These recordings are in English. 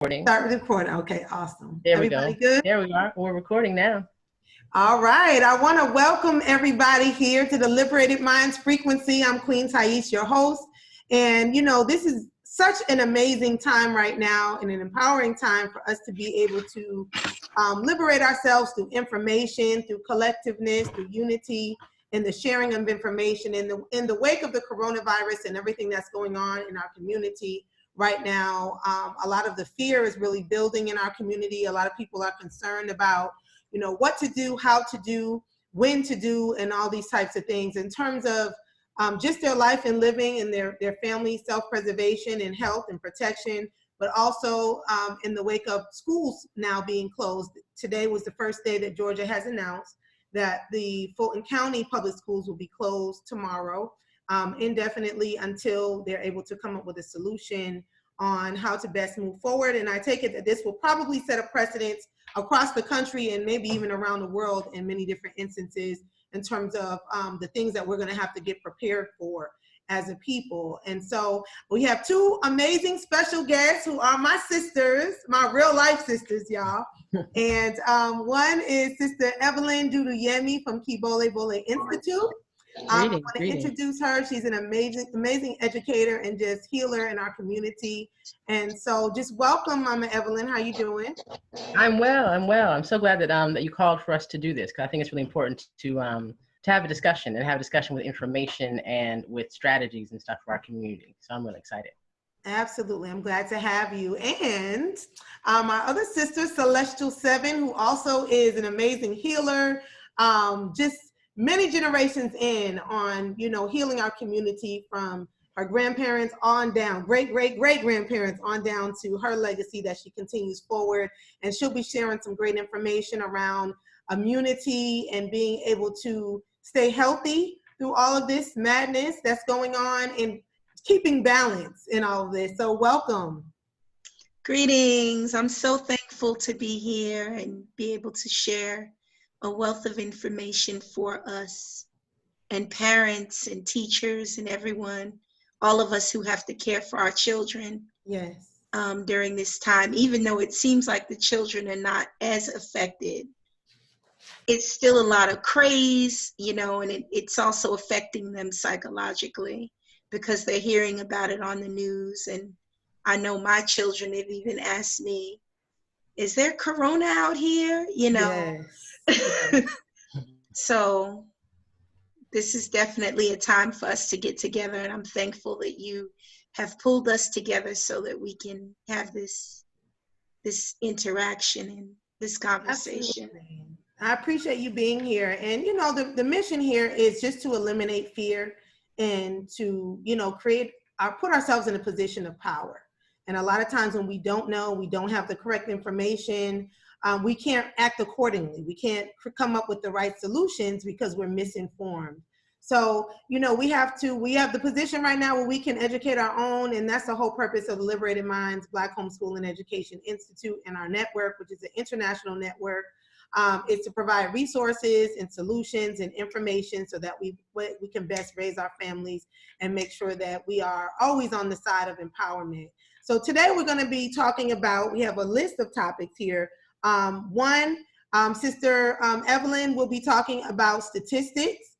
Recording. Start recording. Okay, awesome. There Everybody we go. good? There we are. We're recording now. All right. I want to welcome everybody here to the Liberated Minds Frequency. I'm Queen Thais, your host. And, you know, this is such an amazing time right now and an empowering time for us to be able to liberate ourselves through information, through collectiveness, through unity, and the sharing of information in the wake of the coronavirus and everything that's going on in our community. Right now, a lot of the fear is really building in our community. A lot of people are concerned about, you know, what to do, how to do, when to do, and all these types of things in terms of just their life and living and their family self-preservation and health and protection, but also in the wake of schools now being closed. Today was the first day that Georgia has announced that the Fulton County public schools will be closed tomorrow. Indefinitely until they're able to come up with a solution on how to best move forward. And I take it that this will probably set a precedence across the country and maybe even around the world in many different instances in terms of the things that we're going to have to get prepared for as a people. And so we have two amazing special guests who are my sisters, my real life sisters, y'all. And one is Sister Evelyn Duduyemi from Kibole Bole Institute. I want to introduce her. She's an amazing educator and just healer in our community. And so just welcome, Mama Evelyn. How you doing? I'm well. I'm so glad that that you called for us to do this, because I think it's really important to have a discussion and have a discussion with information and with strategies and stuff for our community. So I'm really excited. Absolutely. I'm glad to have you. And my other sister, Celestial 7, who also is an amazing healer, just many generations in on, you know, healing our community from her grandparents on down, great-great-great-grandparents on down to her legacy that she continues forward. And she'll be sharing some great information around immunity and being able to stay healthy through all of this madness that's going on and keeping balance in all of this. So welcome. Greetings. I'm so thankful to be here and be able to share a wealth of information for us and parents and teachers and everyone, all of us who have to care for our children. Yes. During this time, even though it seems like the children are not as affected, it's still a lot of craze, you know, and it's also affecting them psychologically because they're hearing about it on the news. And I know my children have even asked me, is there corona out here? You know, Yes. So this is definitely a time for us to get together, and I'm thankful that you have pulled us together so that we can have this interaction and this conversation. Absolutely. I appreciate you being here. And, you know, the mission here is just to eliminate fear and to, you know, put ourselves in a position of power. And a lot of times when we don't know, we don't have the correct information, we can't act accordingly. We can't come up with the right solutions because we're misinformed. So, you know, we have the position right now where we can educate our own, and that's the whole purpose of the Liberated Minds Black Homeschooling Education Institute and our network, which is an international network, is to provide resources and solutions and information so that we can best raise our families and make sure that we are always on the side of empowerment. So today we're going to be talking about, we have a list of topics here. Sister Evelyn will be talking about statistics,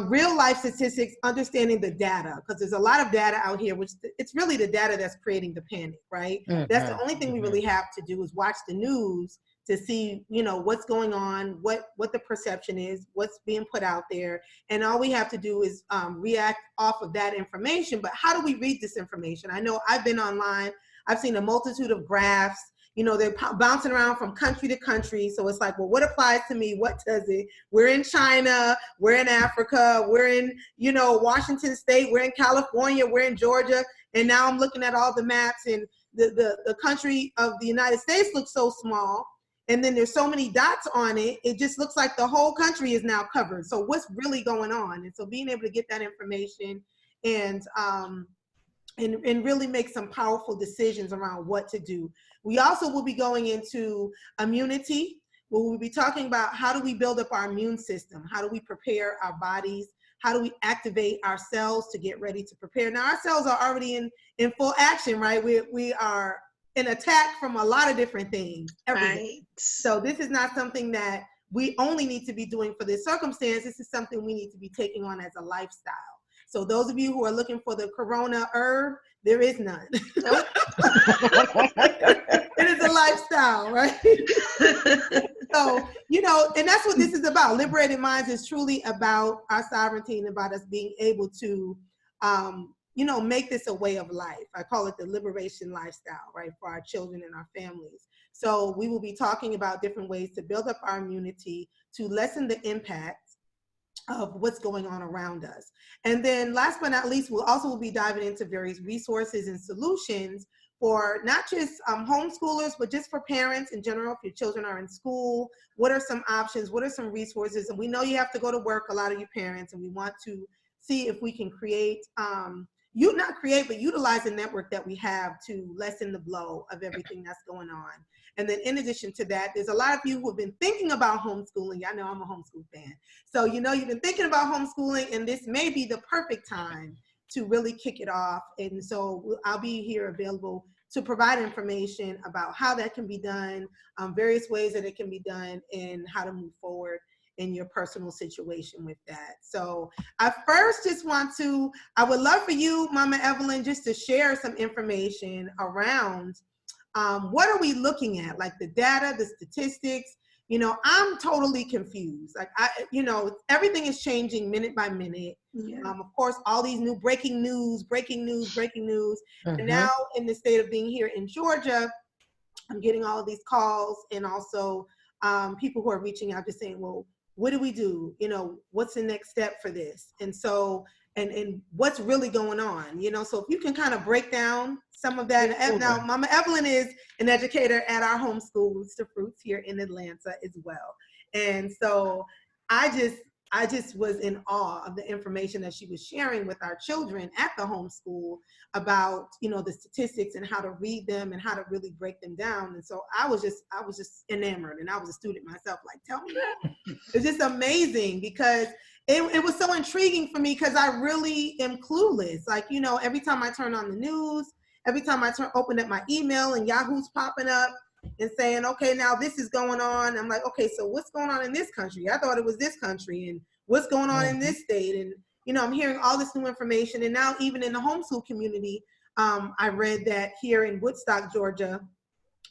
real life statistics, understanding the data, because there's a lot of data out here, which it's really the data that's creating the panic, right? Mm-hmm. That's the only thing we really have to do is watch the news to see, you know, what's going on, what the perception is, what's being put out there. And all we have to do is react off of that information. But how do we read this information? I know I've been online, I've seen a multitude of graphs. You know, they're bouncing around from country to country. So it's like, well, what applies to me? What does it? We're in China, we're in Africa, we're in, you know, Washington State, we're in California, we're in Georgia. And now I'm looking at all the maps, and the country of the United States looks so small. And then there's so many dots on it, it just looks like the whole country is now covered. So what's really going on? And so being able to get that information and really make some powerful decisions around what to do. We also will be going into immunity, where we'll be talking about how do we build up our immune system? How do we prepare our bodies? How do we activate our cells to get ready to prepare? Now our cells are already in full action, right? We are an attack from a lot of different things every day. Right. So this is not something that we only need to be doing for this circumstance. This is something we need to be taking on as a lifestyle. So those of you who are looking for the Corona herb, there is none. Nope. It is a lifestyle, right? So, you know, and that's what this is about. Liberated Minds is truly about our sovereignty and about us being able to, you know, make this a way of life. I call it the liberation lifestyle, right, for our children and our families. So we will be talking about different ways to build up our immunity, to lessen the impact of what's going on around us. And then last but not least, we'll also be diving into various resources and solutions for not just homeschoolers, but just for parents in general. If your children are in school, what are some options? What are some resources? And we know you have to go to work, a lot of you parents, and we want to see if we can create, not create, but utilize the network that we have to lessen the blow of everything that's going on. And then in addition to that, there's a lot of you who have been thinking about homeschooling. I know I'm a homeschool fan. So, you know, you've been thinking about homeschooling, and this may be the perfect time to really kick it off. And so I'll be here available to provide information about how that can be done, various ways that it can be done, and how to move forward in your personal situation with that. So I first just I would love for you, Mama Evelyn, just to share some information around what are we looking at, like the data, the statistics. You know, I'm totally confused. Like, you know, everything is changing minute by minute. Yeah. Of course, all these new breaking news. Mm-hmm. And now in the state of being here in Georgia, I'm getting all of these calls, and also people who are reaching out just saying, well, what do we do? You know, what's the next step for this? And so, and what's really going on? You know, so if you can kind of break down some of that. And now, Mama Evelyn is an educator at our homeschool, Roots to Fruits, here in Atlanta as well. And so I just was in awe of the information that she was sharing with our children at the homeschool about, you know, the statistics and how to read them and how to really break them down. And so I was just enamored, and I was a student myself, like, tell me more. It's just amazing because it was so intriguing for me, because I really am clueless. Like, you know, every time I turn on the news, every time I open up my email, and Yahoo's popping up and saying, okay, now this is going on. I'm like, okay, so what's going on in this country? I thought it was this country. And what's going on in this state? And, you know, I'm hearing all this new information. And now even in the homeschool community, I read that here in Woodstock, Georgia,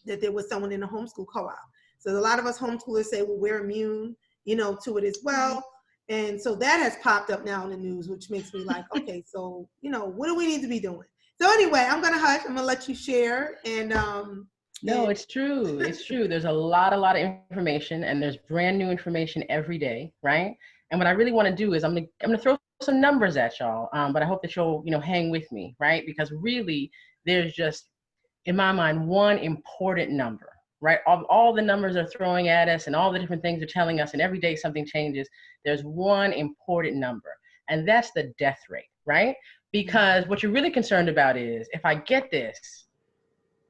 that there was someone in the homeschool co-op. So a lot of us homeschoolers say, well, we're immune, you know, to it as well. And so that has popped up now in the news, which makes me like, okay, so, you know, what do we need to be doing? So anyway, I'm going to hush. I'm going to let you share. And no, it's true. It's true. There's a lot of information, and there's brand new information every day, right? And what I really want to do is I'm gonna throw some numbers at y'all, but I hope that you'll, you know, hang with me, right? Because really, there's just, in my mind, one important number, right? All the numbers they're throwing at us, and all the different things they're telling us, and every day something changes. There's one important number, and that's the death rate, right? Because what you're really concerned about is, if I get this,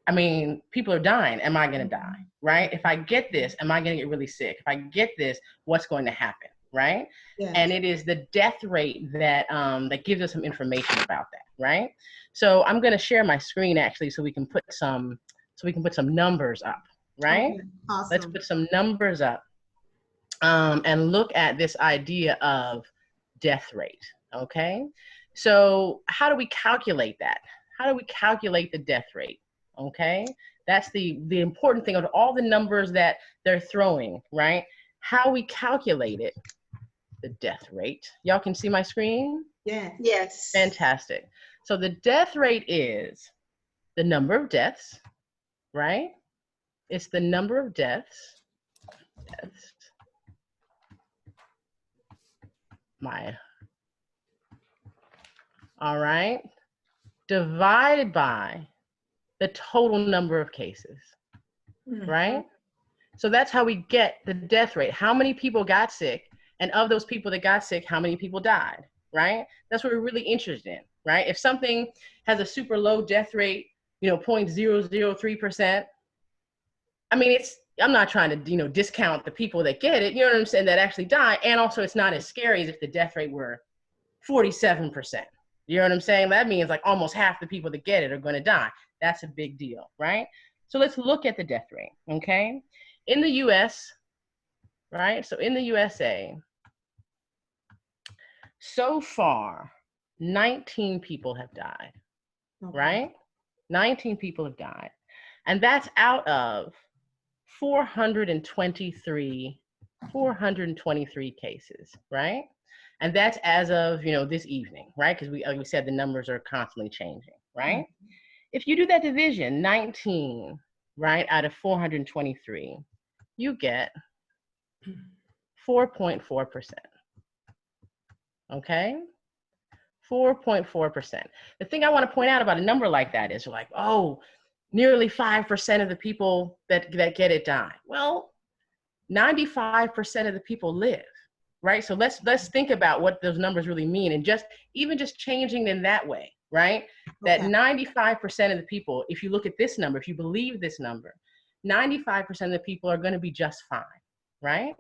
I mean, people are dying. Am I going to die, right? If I get this, am I going to get really sick? If I get this, what's going to happen, right? Yes. And it is the death rate that that gives us some information about that, right? So I'm going to share my screen actually, so we can put some numbers up, right? Okay. Awesome. Let's put some numbers up and look at this idea of death rate, okay? So how do we calculate that? How do we calculate the death rate? Okay, that's the important thing of all the numbers that they're throwing, right? How we calculate it, the death rate. Y'all can see my screen? Yeah. Yes. Fantastic. So the death rate is the number of deaths, right? It's the number of deaths. All right, divided by the total number of cases, right? So that's how we get the death rate. How many people got sick, and of those people that got sick, how many people died, right? That's what we're really interested in, right? If something has a super low death rate, you know, 0.003%, I mean, I'm not trying to, you know, discount the people that get it, you know what I'm saying, that actually die. And also it's not as scary as if the death rate were 47%. You know what I'm saying? That means like almost half the people that get it are going to die. That's a big deal, right? So let's look at the death rate, okay? In the US, right? So in the USA, so far, 19 people have died, right? 19 people have died. And that's out of 423 cases, right? And that's as of, this evening, right? Because like we said, the numbers are constantly changing, right? Mm-hmm. If you do that division, 19, right, out of 423, you get 4.4%. Okay? 4.4%. The thing I want to point out about a number like that is like, oh, nearly 5% of the people that get it die. Well, 95% of the people live, right? So let's think about what those numbers really mean, and even just changing in that way, right? That 95% of the people, if you look at this number, if you believe this number, 95% of the people are going to be just fine, right?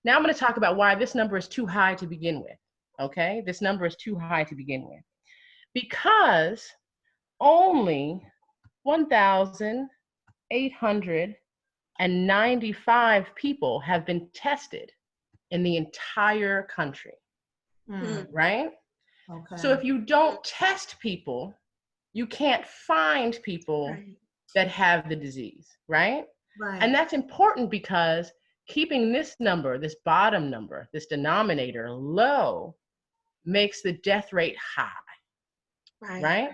Now I'm going to talk about why this number is too high to begin with, okay? This number is too high to begin with. Because only 1,895 people have been tested in the entire country, right? Okay. So if you don't test people, you can't find people that have the disease, right? Right. And that's important because keeping this number, this bottom number, this denominator low makes the death rate high. Right?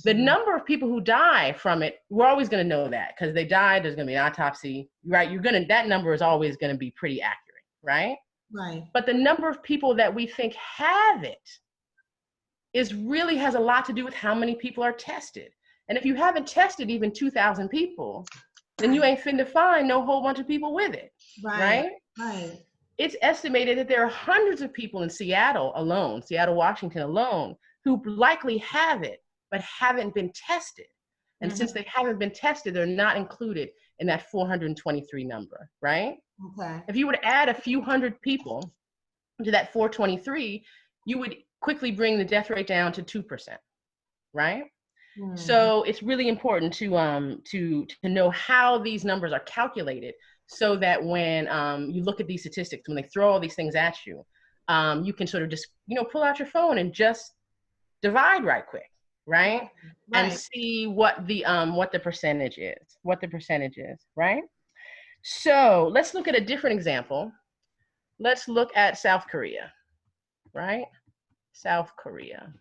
The number of people who die from it, we're always going to know that because they died, there's going to be an autopsy, right? That number is always going to be pretty accurate, right? Right. But the number of people that we think have it really has a lot to do with how many people are tested. And if you haven't tested even 2,000 people, then you ain't finna find no whole bunch of people with it, right? Right. It's estimated that there are hundreds of people in Seattle, Washington alone, who likely have it, but haven't been tested. And since they haven't been tested, they're not included in that 423 number, right? Okay. If you were to add a few hundred people to that 423, you would quickly bring the death rate down to 2%, right? Mm-hmm. So it's really important to know how these numbers are calculated so that when you look at these statistics, when they throw all these things at you, you can sort of just, pull out your phone and just divide right quick, right? And see what the percentage is, right? So let's look at a different example. Let's look at South Korea, right? South Korea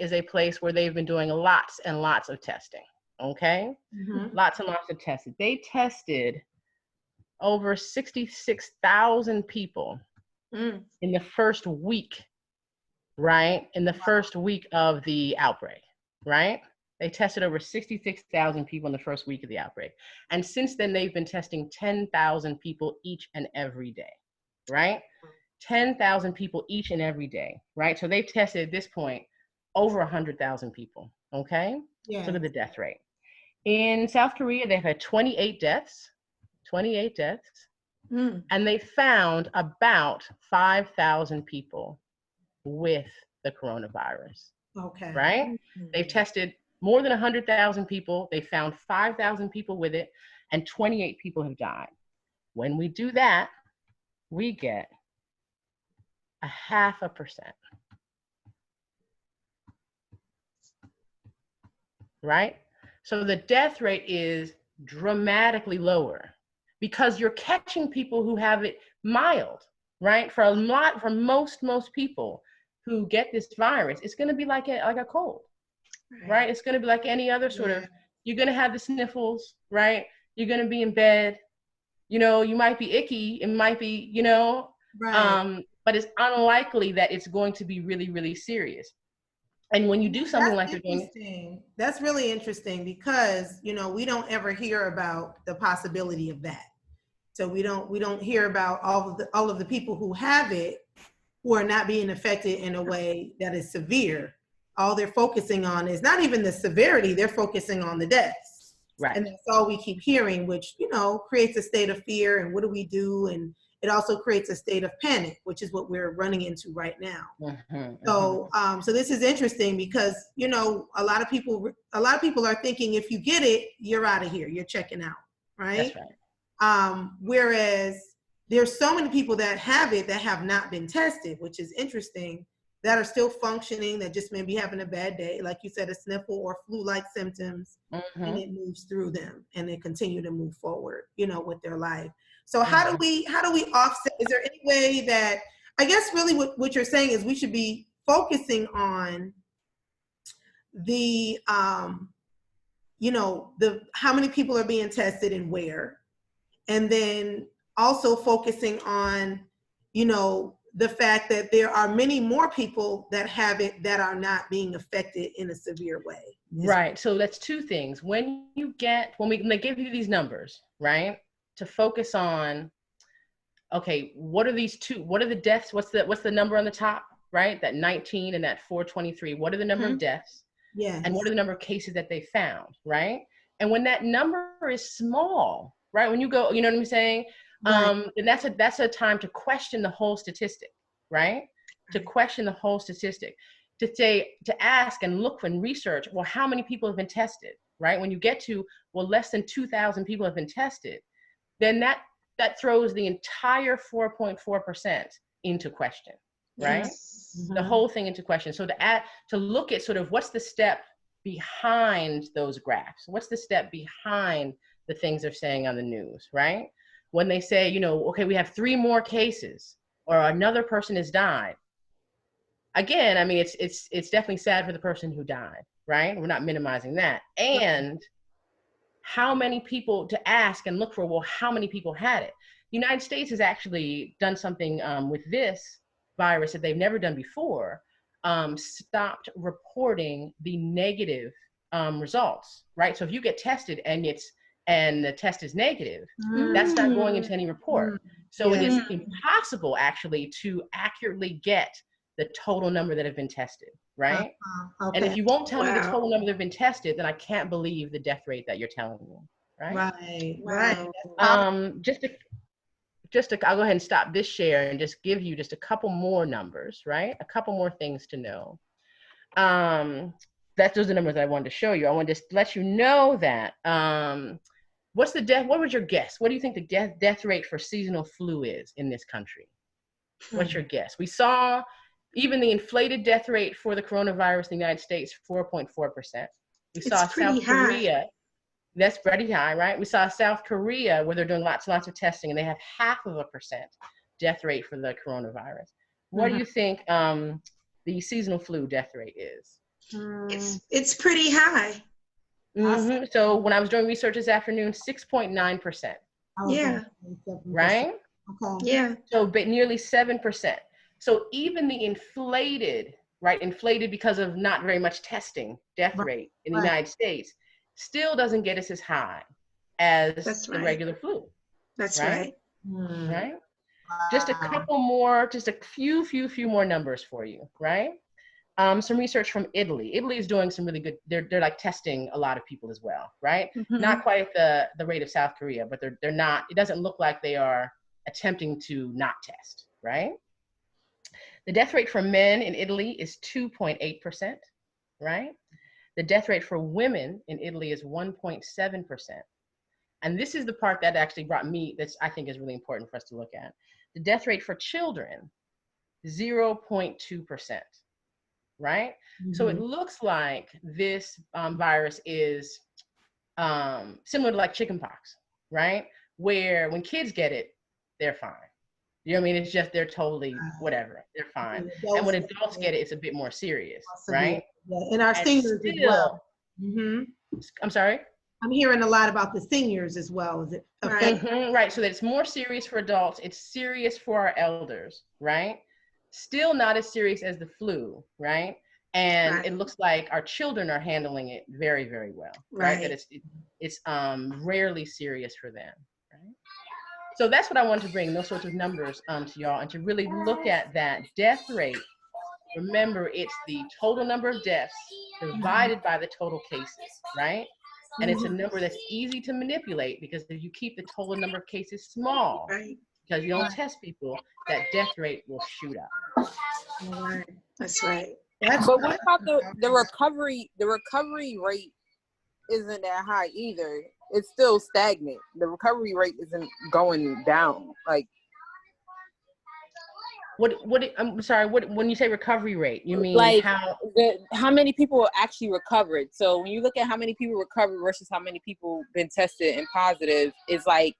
is a place where they've been doing lots and lots of testing, okay? Mm-hmm. Lots and lots of testing. They tested over 66,000 people in the first week, right? In the first week of the outbreak, right? They tested over 66,000 people in the first week of the outbreak. And since then, they've been testing 10,000 people each and every day, right? 10,000 people each and every day, right? So they've tested at this point over 100,000 people, okay? Yeah. Look at the death rate. In South Korea, they've had 28 deaths, and they found about 5,000 people with the coronavirus, right? Mm-hmm. They've tested more than 100,000 people. They found 5,000 people with it, and 28 people have died. When we do that, we get 0.5%, right? So the death rate is dramatically lower because you're catching people who have it mild, right? For most people who get this virus, it's going to be like a cold, right? It's going to be like any other sort of, you're going to have the sniffles, right? You're going to be in bed, you might be icky, it might be, but it's unlikely that it's going to be really, really serious. And when you do something like that's really interesting because, we don't ever hear about the possibility of that. So we don't hear about all of the people who have it who are not being affected in a way that is severe. All they're focusing on is not even the severity, they're focusing on the deaths. Right. And that's all we keep hearing, which, creates a state of fear and what do we do? And it also creates a state of panic, which is what we're running into right now. So, so this is interesting because, you know, a lot of people are thinking if you get it, you're out of here, you're checking out, right? That's right. Whereas there's so many people that have it that have not been tested, which is interesting, that are still functioning, that just may be having a bad day, like you said, a sniffle or flu-like symptoms, and it moves through them and they continue to move forward, you know, with their life. So how do we offset? Is there any way that, I guess really what you're saying is we should be focusing on the, you know, how many people are being tested and where, and then also focusing on, you know, the fact that there are many more people that have it that are not being affected in a severe way. Right. So that's two things. When they give you these numbers, right, to focus on, okay, what are these two? What are the deaths? What's the number on the top, right? That 19 and that 423. What are the number of deaths? Yes. And what are the number of cases that they found, right? And when that number is small, right? When you go, you know what I'm saying? Right. And that's a time to question the whole statistic, right? To question the whole statistic, to ask and look and research, well, how many people have been tested, right? When you get to, well, less than 2,000 people have been tested, then that throws the entire 4.4% into question, right? Yes. The whole thing into question. So to look at sort of what's the step behind those graphs? What's the step behind the things they're saying on the news, right? When they say, you know, okay, we have 3 more cases or another person has died. Again, I mean, it's definitely sad for the person who died, right? We're not minimizing that. And how many people to ask and look for, well, how many people had it? The United States has actually done something with this virus that they've never done before, stopped reporting the negative results, right? So if you get tested and the test is negative, that's not going into any report. So it is impossible actually to accurately get the total number that have been tested, right? Okay. And if you won't tell me the total number that have been tested, then I can't believe the death rate that you're telling me, right? Right. I'll go ahead and stop this share and just give you just a couple more numbers, right? A couple more things to know. Those are the numbers I wanted to show you. I wanted to let you know that, what was your guess? What do you think the death rate for seasonal flu is in this country? What's your guess? We saw even the inflated death rate for the coronavirus in the United States, 4.4%. We saw South Korea. That's pretty high, right? We saw South Korea where they're doing lots and lots of testing and they have 0.5% death rate for the coronavirus. What do you think the seasonal flu death rate is? It's pretty high. So when I was doing research this afternoon, 6.9%. Yeah. Right? Okay. Yeah. So but nearly 7%. So even the inflated because of not very much testing death rate in the United States still doesn't get us as high as the regular flu. That's right. Right? Just a couple more, just a few more numbers for you, right? Some research from Italy. Italy is doing some really good, they're like testing a lot of people as well, right? Not quite at the rate of South Korea, but they're not, it doesn't look like they are attempting to not test, right? The death rate for men in Italy is 2.8%, right? The death rate for women in Italy is 1.7%. And this is the part that actually brought me, that I think is really important for us to look at. The death rate for children, 0.2%, right? So it looks like this virus is similar to like chickenpox, right? Where when kids get it, they're fine. You know what I mean? It's just, they're totally whatever, they're fine. And when adults get it, it's a bit more serious, right? And our seniors as well. I'm sorry? I'm hearing a lot about the seniors as well. Is it right? So that it's more serious for adults. It's serious for our elders, right? Still not as serious as the flu, right? And it looks like our children are handling it very, very well, right? That it's rarely serious for them, right? So that's what I wanted to bring, those sorts of numbers to y'all, and to really look at that death rate. Remember, it's the total number of deaths divided by the total cases, right? And it's a number that's easy to manipulate because if you keep the total number of cases small, because you don't test people, that death rate will shoot up. Right. That's right. But what about the recovery? The recovery rate isn't that high either. It's still stagnant. The recovery rate isn't going down. Like, I'm sorry, when you say recovery rate, you mean like how many people actually recovered? So when you look at how many people recovered versus how many people been tested and positive, it's like,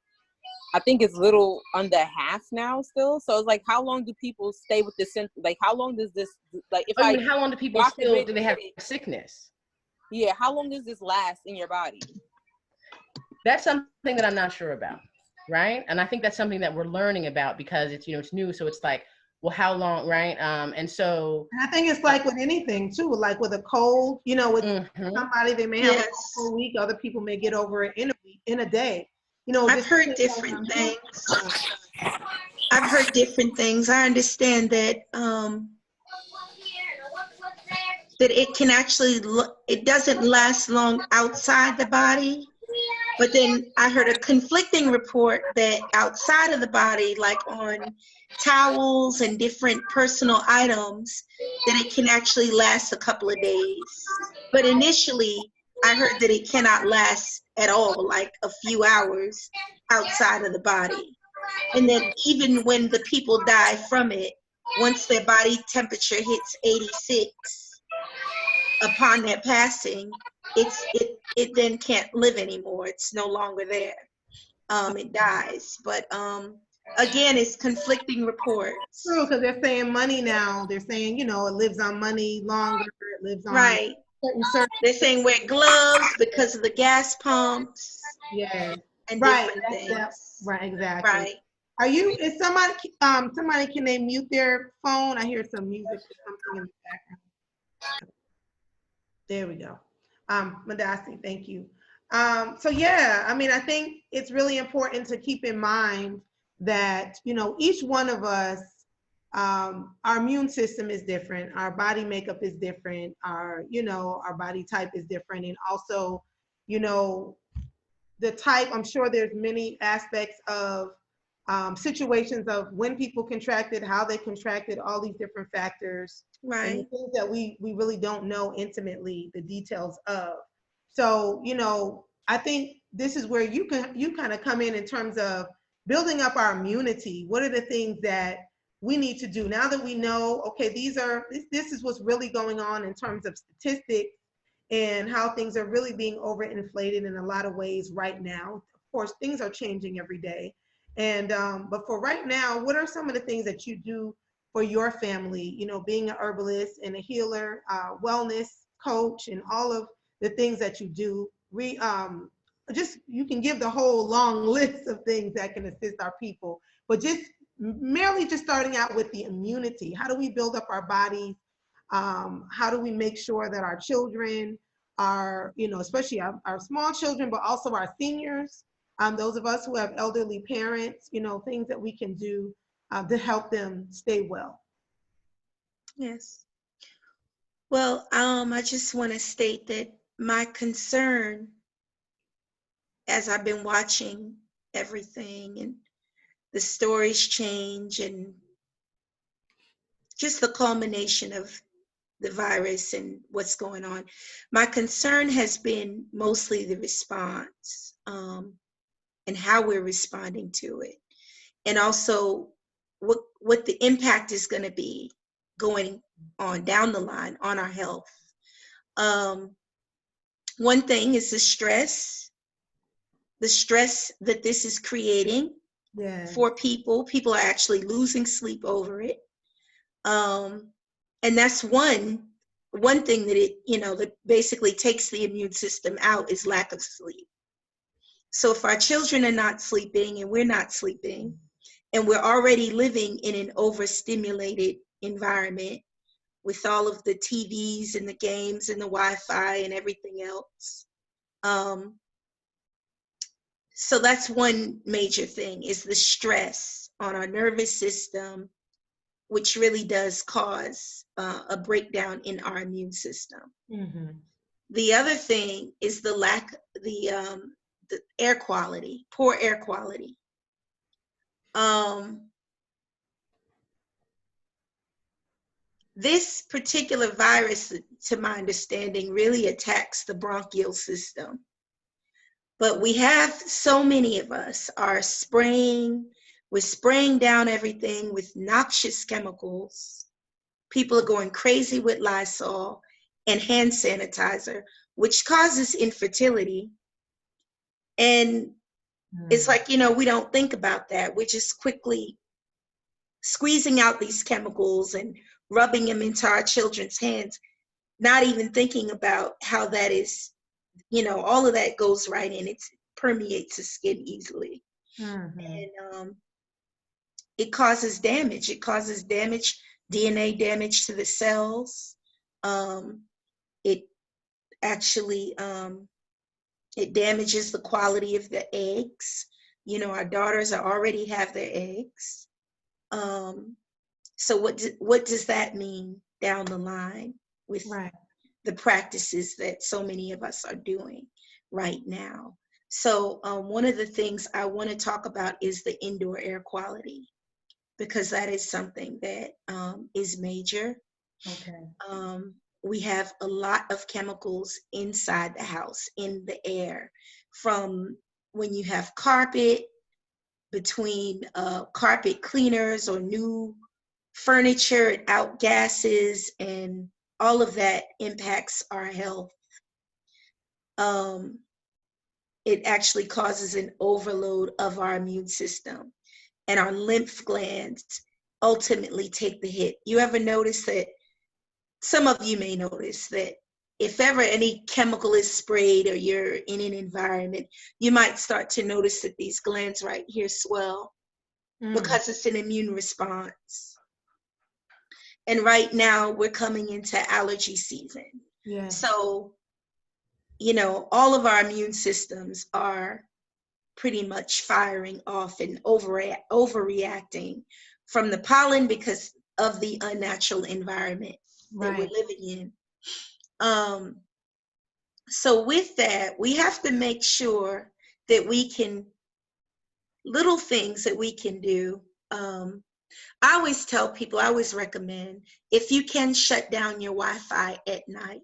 I think it's little under half now still. So it's like, how long do people stay with this? Like, how long does this, like, if I mean, how long do people do they have sickness? Yeah, how long does this last in your body? That's something that I'm not sure about, right? And I think that's something that we're learning about because it's, it's new. So it's like, well, how long, right? And so I think it's like with anything too, like with a cold, with somebody, they may have a cold for a week, other people may get over it in a day. I've heard different things. I've heard different things. I understand that that it can actually, it doesn't last long outside the body. But then I heard a conflicting report that outside of the body, like on towels and different personal items, that it can actually last a couple of days. But initially, I heard that it cannot last at all, like a few hours outside of the body. And that even when the people die from it, once their body temperature hits 86, upon their passing, it then can't live anymore. It's no longer there. It dies. But again, it's conflicting reports. True, because they're saying money now. They're saying, it lives on money longer. It lives on right. They're saying wear gloves because of the gas pumps. Yeah. And different things. Right, exactly. Right. Is somebody can they mute their phone? I hear some music or something in the background. There we go. Madasi, thank you. So yeah, I mean, I think it's really important to keep in mind that, each one of us, our immune system is different. Our body makeup is different. Our body type is different. And also, the type, I'm sure there's many aspects of situations of when people contracted, how they contracted, all these different factors. Right. And the things that we really don't know intimately the details of. So, I think this is where you kind of come in terms of building up our immunity. What are the things that we need to do now that we know, okay, this is what's really going on in terms of statistics and how things are really being overinflated in a lot of ways right now. Of course, things are changing every day. And but for right now, what are some of the things that you do for your family, being an herbalist and a healer, wellness coach, and all of the things that you do? You can give the whole long list of things that can assist our people, but just merely just starting out with the immunity. How do we build up our bodies? How do we make sure that our children are, especially our small children, but also our seniors, those of us who have elderly parents, things that we can do to help them stay well. Yes. Well, I just want to state that my concern, as I've been watching everything and the stories change and just the culmination of the virus and what's going on, my concern has been mostly the response and how we're responding to it, and also what the impact is going to be going on down the line on our health. One thing is the stress that this is creating for people. People are actually losing sleep over it. And that's one thing that that basically takes the immune system out is lack of sleep. So if our children are not sleeping and we're not sleeping, and we're already living in an overstimulated environment with all of the TVs and the games and the Wi-Fi and everything else. So that's one major thing, is the stress on our nervous system, which really does cause a breakdown in our immune system. Mm-hmm. The other thing is the air quality, poor air quality. This particular virus, to my understanding, really attacks the bronchial system. But we have, so many of us are we're spraying down everything with noxious chemicals. People are going crazy with Lysol and hand sanitizer, which causes infertility. And it's like, we don't think about that. We're just quickly squeezing out these chemicals and rubbing them into our children's hands, not even thinking about how that is, all of that goes right in. It permeates the skin easily. And it causes damage. It causes damage, DNA damage to the cells. It actually, it damages the quality of the eggs. Our daughters already have their eggs. So what does that mean down the line with the practices that so many of us are doing right now? So one of the things I want to talk about is the indoor air quality, because that is something that is major. Okay. We have a lot of chemicals inside the house, in the air, from when you have carpet, between carpet cleaners or new furniture, it outgasses, and all of that impacts our health. It actually causes an overload of our immune system, and our lymph glands ultimately take the hit. You ever notice that? Some of you may notice that if ever any chemical is sprayed or you're in an environment, you might start to notice that these glands right here swell because it's an immune response. And right now we're coming into allergy season. Yeah. So, all of our immune systems are pretty much firing off and overreacting from the pollen because of the unnatural environment that we're living in. So with that, we have to make sure that little things that we can do. I always tell people, I always recommend, if you can shut down your Wi-Fi at night,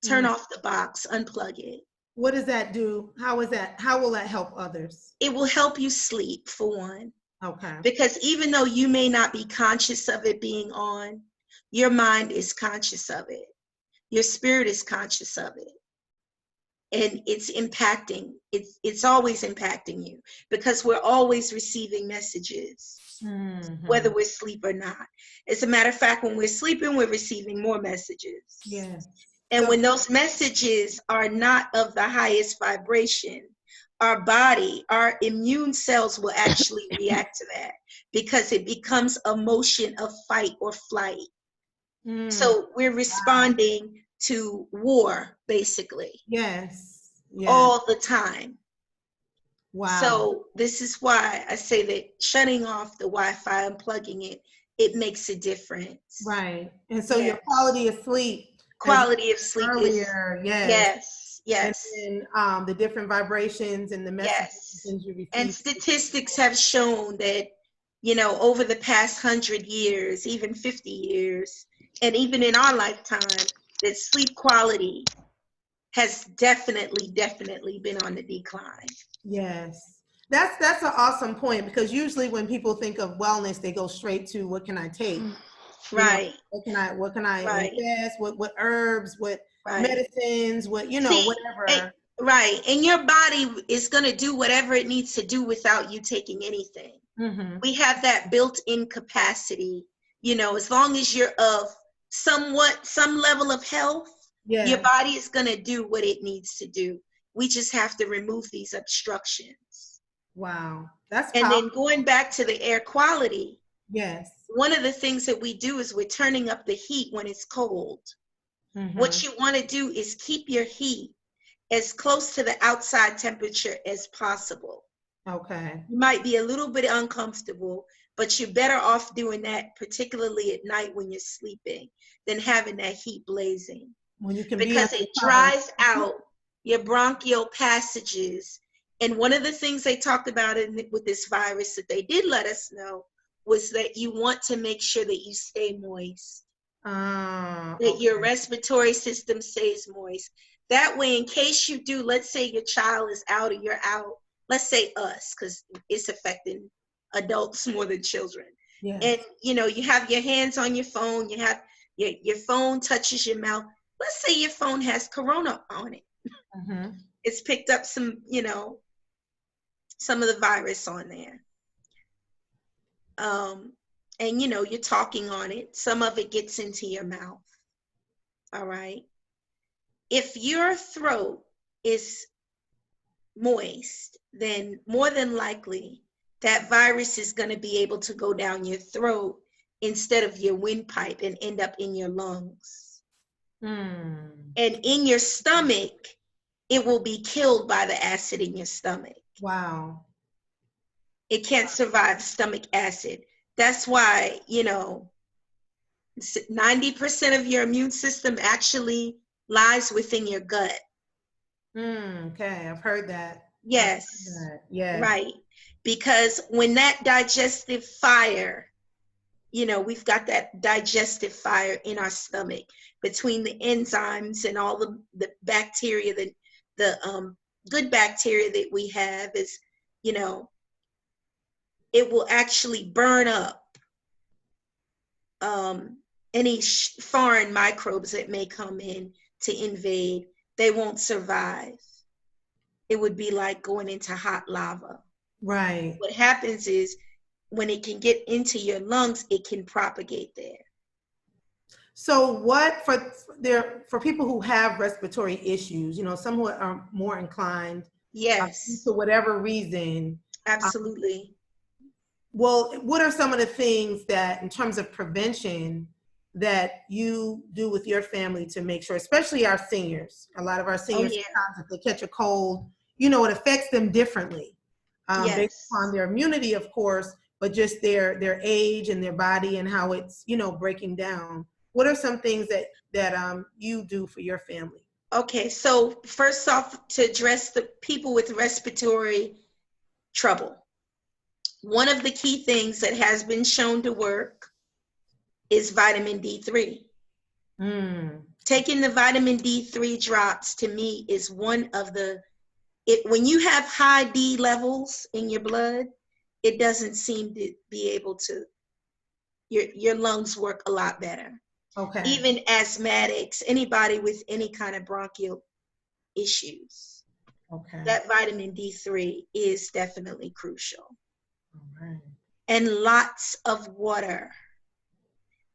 turn off the box, unplug it. What does that do? How will that help others? It will help you sleep, for one. Okay. Because even though you may not be conscious of it being on, your mind is conscious of it. Your spirit is conscious of it. And it's impacting, it's always impacting you, because we're always receiving messages, whether we're asleep or not. As a matter of fact, when we're sleeping, we're receiving more messages. Yes. And when those messages are not of the highest vibration, our immune cells will actually react to that, because it becomes a motion of fight or flight. So we're responding to war, basically. Yes. All the time. Wow. So this is why I say that shutting off the Wi-Fi, unplugging it makes a difference. Right. And so your quality of sleep. Quality of sleep earlier, yes. And then the different vibrations and the messages you receive. And statistics have shown that, over the past 100 years, even 50 years, and even in our lifetime, that sleep quality has definitely been on the decline. Yes. That's an awesome point, because usually when people think of wellness, they go straight to, what can I take? Right. What can I ingest? What herbs, what medicines, whatever. And your body is going to do whatever it needs to do without you taking anything. We have that built-in capacity, as long as you're of some level of health, your body is going to do what it needs to do. We just have to remove these obstructions. Wow. That's powerful. And then going back to the air quality. Yes. One of the things that we do is we're turning up the heat when it's cold. What you want to do is keep your heat as close to the outside temperature as possible. Okay. You might be a little bit uncomfortable, but you're better off doing that, particularly at night when you're sleeping, than having that heat blazing. When you can because it dries out your bronchial passages And one of the things they talked about with this virus that they did let us know was that you want to make sure that you stay moist. That your respiratory system stays moist. That way, in case you do, let's say your child is out or you're out, let's say us, because it's affecting adults more than children. Yes. And, you know, you have your hands on your phone, you have your phone touches your mouth. Let's say your phone has corona on it. Mm-hmm. It's picked up some, you know, some of the virus on there. And, you know, you're talking on it. Some of it gets into your mouth. All right. If your throat is moist, then more than likely that virus is going to be able to go down your throat instead of your windpipe and end up in your lungs. And in your stomach, it will be killed by the acid in your stomach. Wow. It can't survive stomach acid. That's why, you know, 90% of your immune system actually lies within your gut. Okay, I've heard that. Yes. Yes. Right. Because when that digestive fire, you know, we've got that digestive fire in our stomach between the enzymes and all the bacteria, the good bacteria that we have is, you know, it will actually burn up any foreign microbes that may come in to invade. They won't survive. It would be like going into hot lava. Right. What happens is when it can get into your lungs, it can propagate there. So what for people who have respiratory issues, you know, some who are more inclined, yes, for whatever reason. Absolutely. Well, what are some of the things that, in terms of prevention, that you do with your family to make sure, especially our seniors? A lot of our seniors, sometimes if they catch a cold, you know, it affects them differently, based on their immunity, of course, but just their age and their body and how it's, you know, breaking down. What are some things that you do for your family? Okay, so first off, to address the people with respiratory trouble, one of the key things that has been shown to work is vitamin D3. Taking the vitamin D3 drops, to me, is one of when you have high D levels in your blood, it doesn't seem to be able to, your lungs work a lot better. Okay. Even asthmatics, anybody with any kind of bronchial issues. Okay. That vitamin D3 is definitely crucial. All right. And lots of water.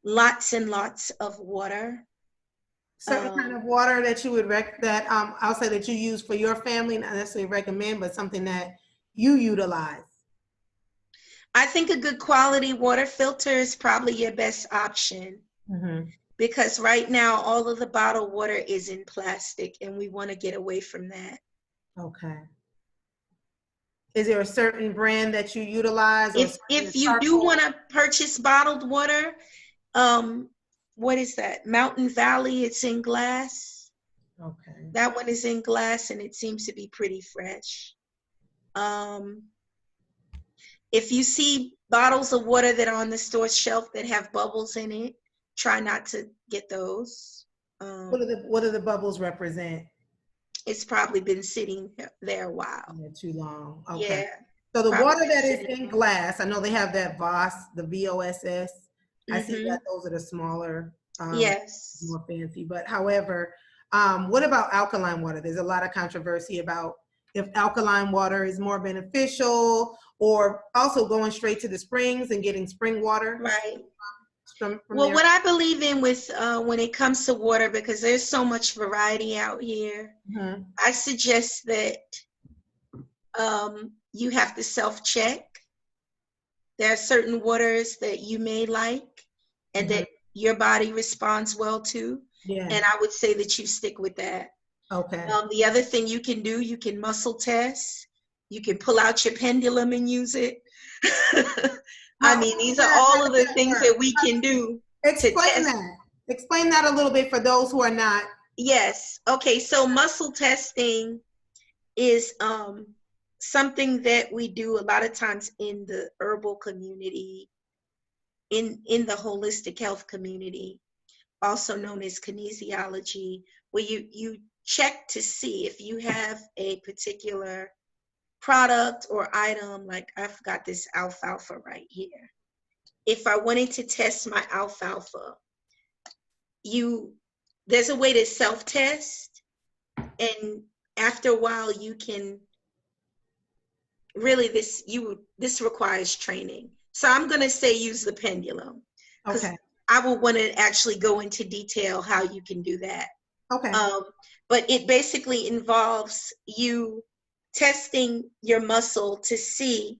Lots and lots of water. Certain kind of water that you would I'll say that you use for your family, not necessarily recommend, but something that you utilize. I think a good quality water filter is probably your best option. Mm-hmm. Because right now, all of the bottled water is in plastic, and we want to get away from that. Okay. Is there a certain brand that you utilize? If you do want to purchase bottled water, what is that? Mountain Valley, it's in glass. Okay. That one is in glass, and it seems to be pretty fresh. If you see bottles of water that are on the store shelf that have bubbles in it, try not to get those. What do the bubbles represent? It's probably been sitting there a while. Yeah, too long. Okay. Yeah. So the water that is in glass, I know they have that VOS, the VOSS. Mm-hmm. I see that those are the smaller, yes, more fancy. But however, what about alkaline water? There's a lot of controversy about if alkaline water is more beneficial, or also going straight to the springs and getting spring water. Right. From well, what I believe in with when it comes to water, because there's so much variety out here, mm-hmm. I suggest that you have to self-check. There are certain waters that you may like and mm-hmm. that your body responds well to. Yeah. And I would say that you stick with that. Okay. The other thing you can do, you can muscle test. You can pull out your pendulum and use it. I mean, these are all of the things that we can do. Explain that. Explain that a little bit for those who are not. Yes. Okay. So muscle testing is something that we do a lot of times in the herbal community, in the holistic health community, also known as kinesiology, where you check to see if you have a particular product or item. Like I've got this alfalfa right here. If I wanted to test my alfalfa, there's a way to self-test, and after a while you can really, this requires training. So I'm going to say use the pendulum, because I will want to actually go into detail how you can do that. Okay. But it basically involves you testing your muscle to see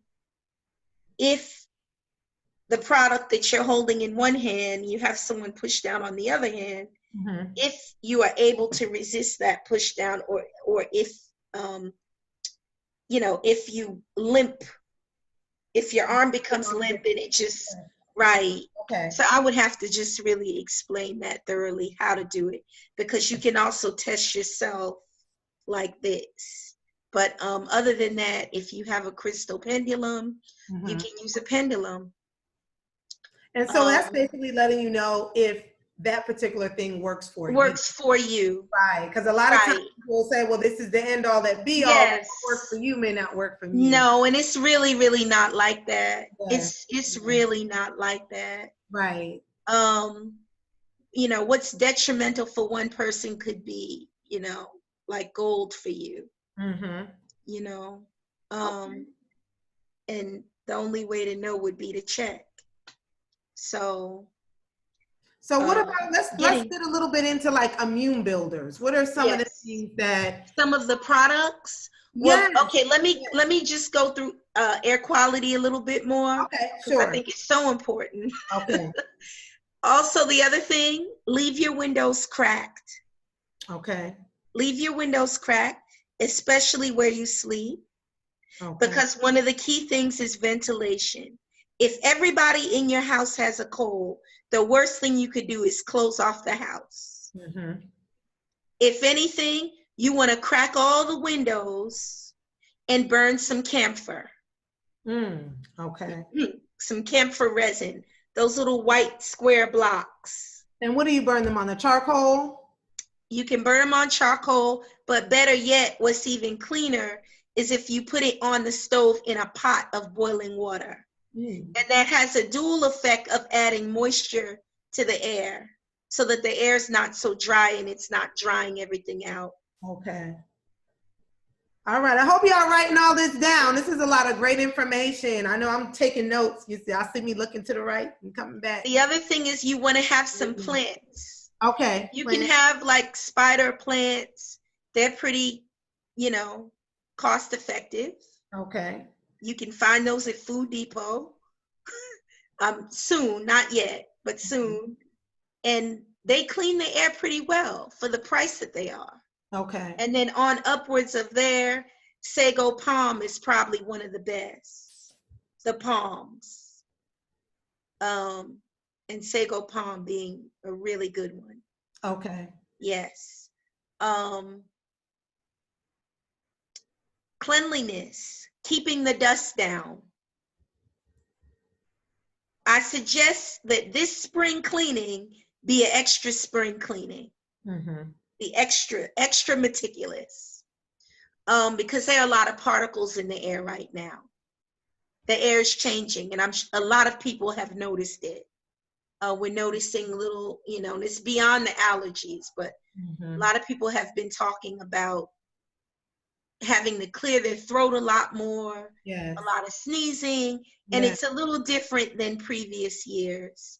if the product that you're holding in one hand, you have someone push down on the other hand, if you are able to resist that push down, or if, if you limp, if your arm becomes limp and it just, right. Okay. So I would have to just really explain that thoroughly, how to do it, because you can also test yourself like this. But other than that, if you have a crystal pendulum, you can use a pendulum. And so that's basically letting you know if that particular thing works for you. Works for you. Right. Because a lot of times people will say, well, this is the end all that be all. What works for you may not work for me. No, and it's really, really not like that. Yes. It's really not like that. Right. What's detrimental for one person could be, like gold for you. And the only way to know would be to check. So what about, let's get a little bit into like immune builders. What are some of the things that, some of the products? Well, okay, let me just go through air quality a little bit more. Okay, sure. I think it's so important. Okay. Also, the other thing, leave your windows cracked. Okay. Leave your windows cracked, especially where you sleep. Okay. Because one of the key things is ventilation. If everybody in your house has a cold, the worst thing you could do is close off the house. If anything, you want to crack all the windows and burn some camphor. Okay. Some camphor resin, those little white square blocks. And what do you burn them on, the charcoal? You can burn them on charcoal, but better yet, what's even cleaner is if you put it on the stove in a pot of boiling water. And that has a dual effect of adding moisture to the air, so that the air is not so dry and it's not drying everything out. Okay. All right. I hope y'all writing all this down. This is a lot of great information. I know I'm taking notes. You see, I see me looking to the right and coming back. The other thing is you want to have some plants. Okay. You can have like spider plants. They're pretty, cost effective. Okay. You can find those at Food Depot. Soon, not yet, but soon. And they clean the air pretty well for the price that they are. Okay. And then on upwards of there, sago palm is probably one of the best. The palms. And sago palm being a really good one. Okay. Yes. Cleanliness, keeping the dust down. I suggest that this spring cleaning be an extra spring cleaning. Be extra meticulous. Because there are a lot of particles in the air right now. The air is changing, and a lot of people have noticed it. We're noticing little, and it's beyond the allergies, but a lot of people have been talking about having to clear their throat a lot more, a lot of sneezing, and it's a little different than previous years.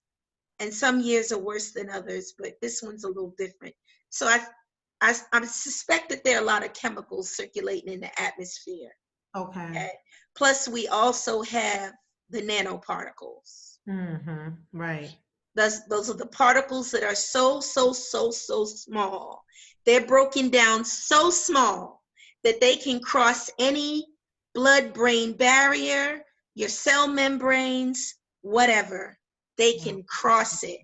And some years are worse than others, but this one's a little different. So I suspect that there are a lot of chemicals circulating in the atmosphere. Okay. Plus, we also have the nanoparticles. Right. Those are the particles that are so small. They're broken down so small that they can cross any blood-brain barrier, your cell membranes, whatever. They can cross it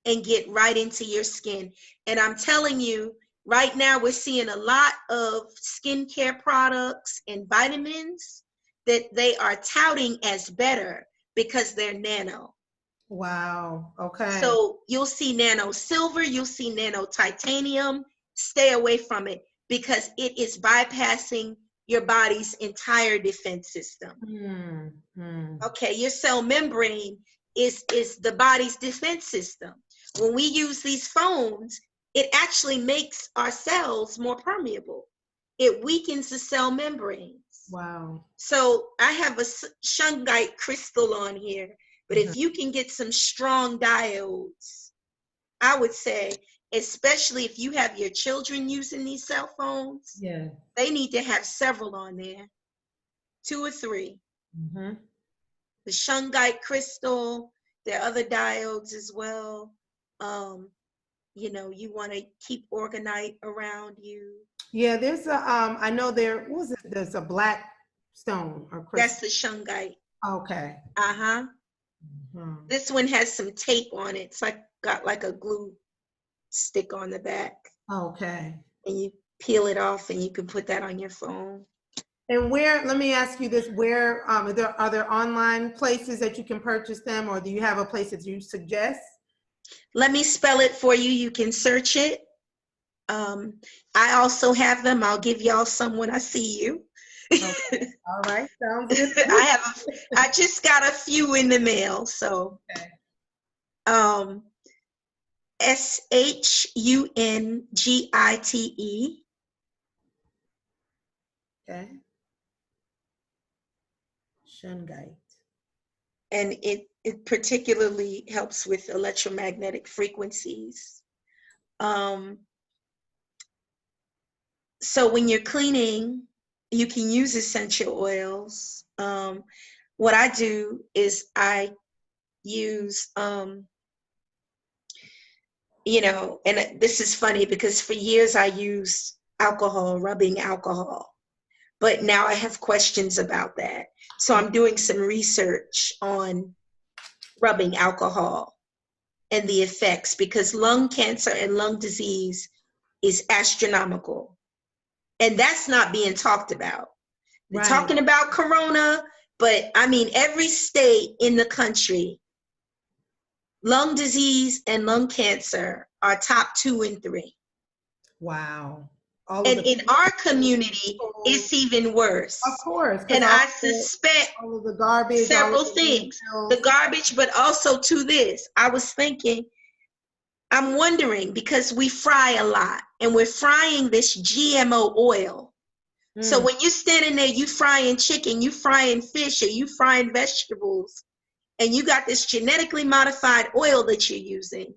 and get right into your skin. And I'm telling you, Right now, we're seeing a lot of skincare products and vitamins that they are touting as better because they're nano. Wow. Okay. So you'll see nano silver, you'll see nano titanium. Stay away from it because it is bypassing your body's entire defense system. Okay, your cell membrane is the body's defense system. When we use these phones, it actually makes our cells more permeable. It weakens the cell membranes. Wow. So I have a shungite crystal on here, but if you can get some strong diodes, I would say, especially if you have your children using these cell phones, Yeah. they need to have several on there, 2 or 3. The shungite crystal, there are other diodes as well. You know, you want to keep orgonite around you. Yeah, there's a I know there was it, there's a black stone or crystal. That's the shungite. Okay. This one has some tape on it. It's like got like a glue stick on the back. Okay. And you peel it off and you can put that on your phone. And where, let me ask you this, where are there online places that you can purchase them, or do you have a place that you suggest? Let me spell it for you. You can search it. I also have them. I'll give y'all some when I see you. Okay. All right. Sounds good. I just got a few in the mail. So okay. SHUNGITE. Okay. Shungite. And it particularly helps with electromagnetic frequencies. So when you're cleaning, you can use essential oils. What I do is I use, you know, and this is funny because for years I used alcohol, rubbing alcohol, but now I have questions about that. So I'm doing some research on rubbing alcohol and the effects, because lung cancer and lung disease is astronomical. And that's not being talked about. They're talking about corona, but I mean, every state in the country, lung disease and lung cancer are top 2 and 3. Wow. And in our community, it's even worse. Of course. And I suspect all of the garbage, several things. The garbage, but also to this. I was thinking, I'm wondering, because we fry a lot and we're frying this GMO oil. So when you're standing there, you frying chicken, you frying fish, or you frying vegetables, and you got this genetically modified oil that you're using,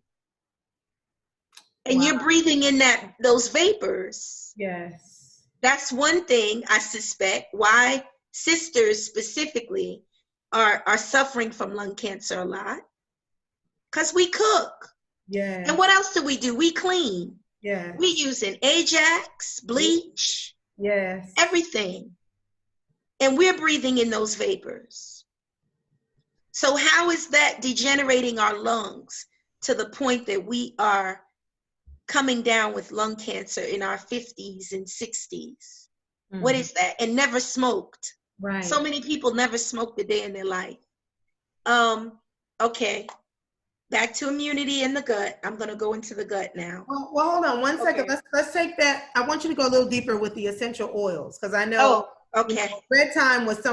and you're breathing in those vapors. Yes. That's one thing I suspect why sisters specifically are suffering from lung cancer a lot, because we cook. Yeah. And what else do? We clean. Yeah. We using Ajax, bleach. Yes. Everything. And we're breathing in those vapors. So how is that degenerating our lungs to the point that we are coming down with lung cancer in our 50s and 60s? What is that? And never smoked. Right. So many people never smoked a day in their life. Okay. Back to immunity in the gut. I'm going to go into the gut now. Well, hold on one second. Let's take that. I want you to go a little deeper with the essential oils, because I know, okay. You know, Red Thyme was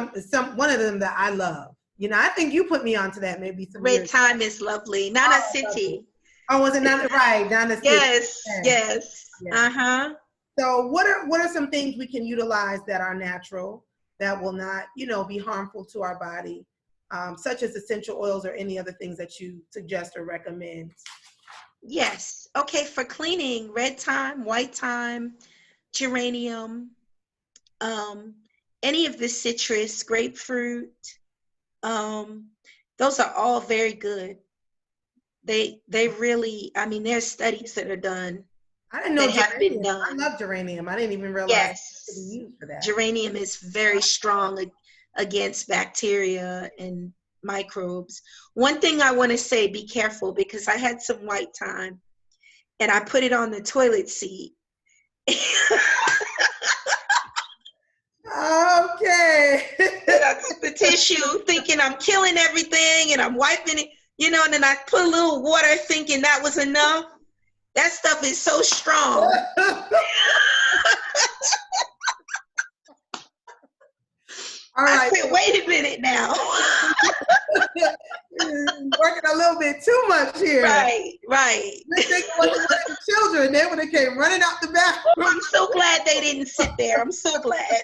one of them that I love. You know, I think you put me onto that maybe some Red Thyme is lovely. Nana City. Oh, was it Nana? Right, Nana City. Yes. Uh-huh. So what are some things we can utilize that are natural, that will not, you know, be harmful to our body? Such as essential oils or any other things that you suggest or recommend? Yes. Okay, for cleaning, red thyme, white thyme, geranium, any of the citrus, grapefruit, those are all very good. They really, I mean, there's studies that are done. I didn't know that have been done. I love geranium. I didn't even realize it could be used for that. Geranium is very strong against bacteria and microbes. One thing I want to say, be careful, because I had some white thyme and I put it on the toilet seat, Okay. And I took the tissue thinking I'm killing everything and I'm wiping it, you know, and then I put a little water thinking that was enough. That stuff is so strong. All right. I said, wait a minute now. Working a little bit too much here. Right. You think it wasn't one of the children, they would have came running out the bathroom. I'm so glad they didn't sit there. I'm so glad.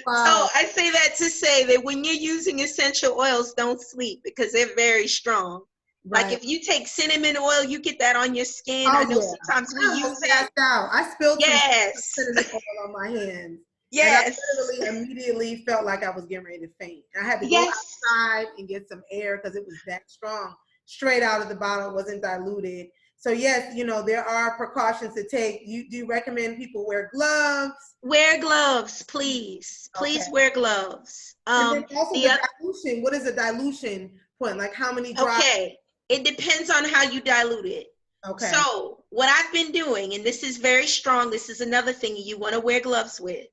Wow. So I say that to say that when you're using essential oils, don't sleep because they're very strong. Right. Like if you take cinnamon oil, you get that on your skin. Oh, I know yeah. sometimes we use it. Passed out. I spilled Yes. some cinnamon oil on my hands. Yes. And I literally immediately felt like I was getting ready to faint. I had to go Yes. outside and get some air because it was that strong. Straight out of the bottle, it wasn't diluted. So yes, you know, there are precautions to take. Do you recommend people wear gloves? Wear gloves, please. Please wear gloves. And then also the dilution. What is the dilution point? Like how many drops? Okay. It depends on how you dilute it. Okay. So what I've been doing, and this is very strong, this is another thing you want to wear gloves with.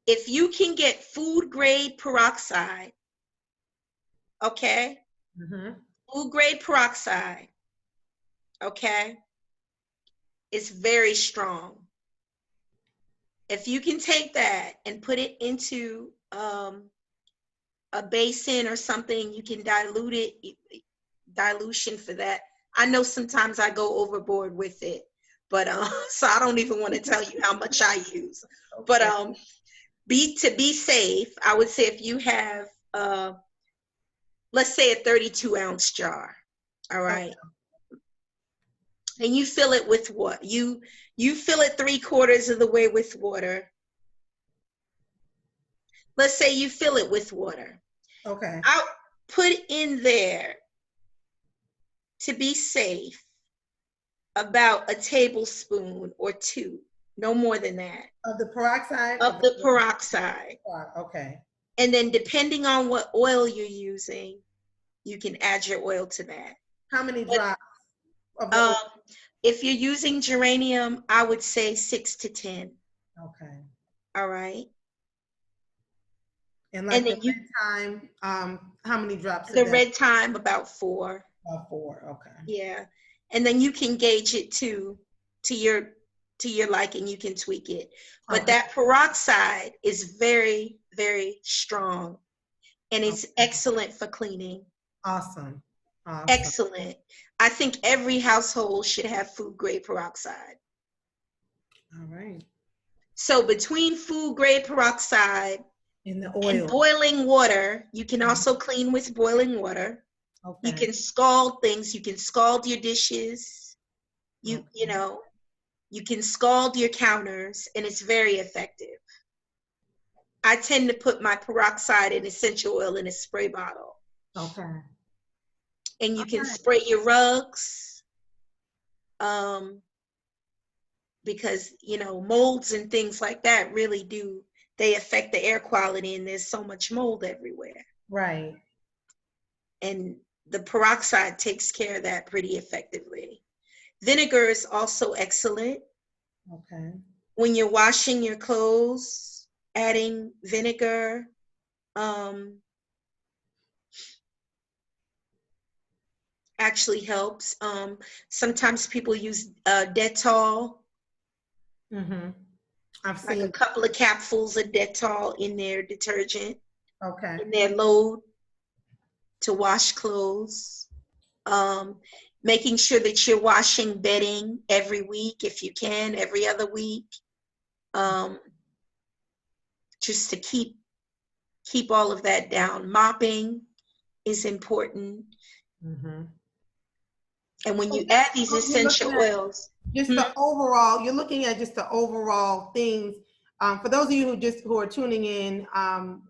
If you can get food grade peroxide, okay? Mm-hmm. Food grade peroxide, okay? It's very strong. If you can take that and put it into a basin or something, you can dilute it, dilution for that. I know sometimes I go overboard with it, but so I don't even want to tell you how much I use. Okay. But to be safe, I would say if you have let's say a 32-ounce jar, all right, and you fill it with what? You fill it 3/4 of the way with water. Let's say you fill it with water. Okay. I'll put in there, to be safe, about a tablespoon or 2, no more than that. Of the peroxide? Of the peroxide. Okay. And then depending on what oil you're using, you can add your oil to that. How many drops? If you're using geranium, I would say 6 to 10. Okay. All right. And like the red thyme, how many drops? The red thyme, about 4. About 4, okay. Yeah. And then you can gauge it to your liking, you can tweak it. But that peroxide is very, very strong. And it's excellent for cleaning. Awesome. Excellent. I think every household should have food grade peroxide. All right. So between food grade peroxide and the oil and boiling water, you can also clean with boiling water. Okay. You can scald things. You can scald your dishes. You know, you can scald your counters, and it's very effective. I tend to put my peroxide and essential oil in a spray bottle. Okay. And you can spray your rugs, because, you know, molds and things like that really they affect the air quality, and there's so much mold everywhere. Right. And the peroxide takes care of that pretty effectively. Vinegar is also excellent. Okay. When you're washing your clothes, adding vinegar, actually helps. Sometimes people use Dettol. Mm-hmm. I've seen like a couple of capsules of Dettol in their detergent. Okay. In their load to wash clothes. Making sure that you're washing bedding every week, if you can, every other week. Just to keep all of that down. Mopping is important. Mm-hmm. And when you add these essential oils, just the overall, you're looking at just the overall things. For those of you who are tuning in,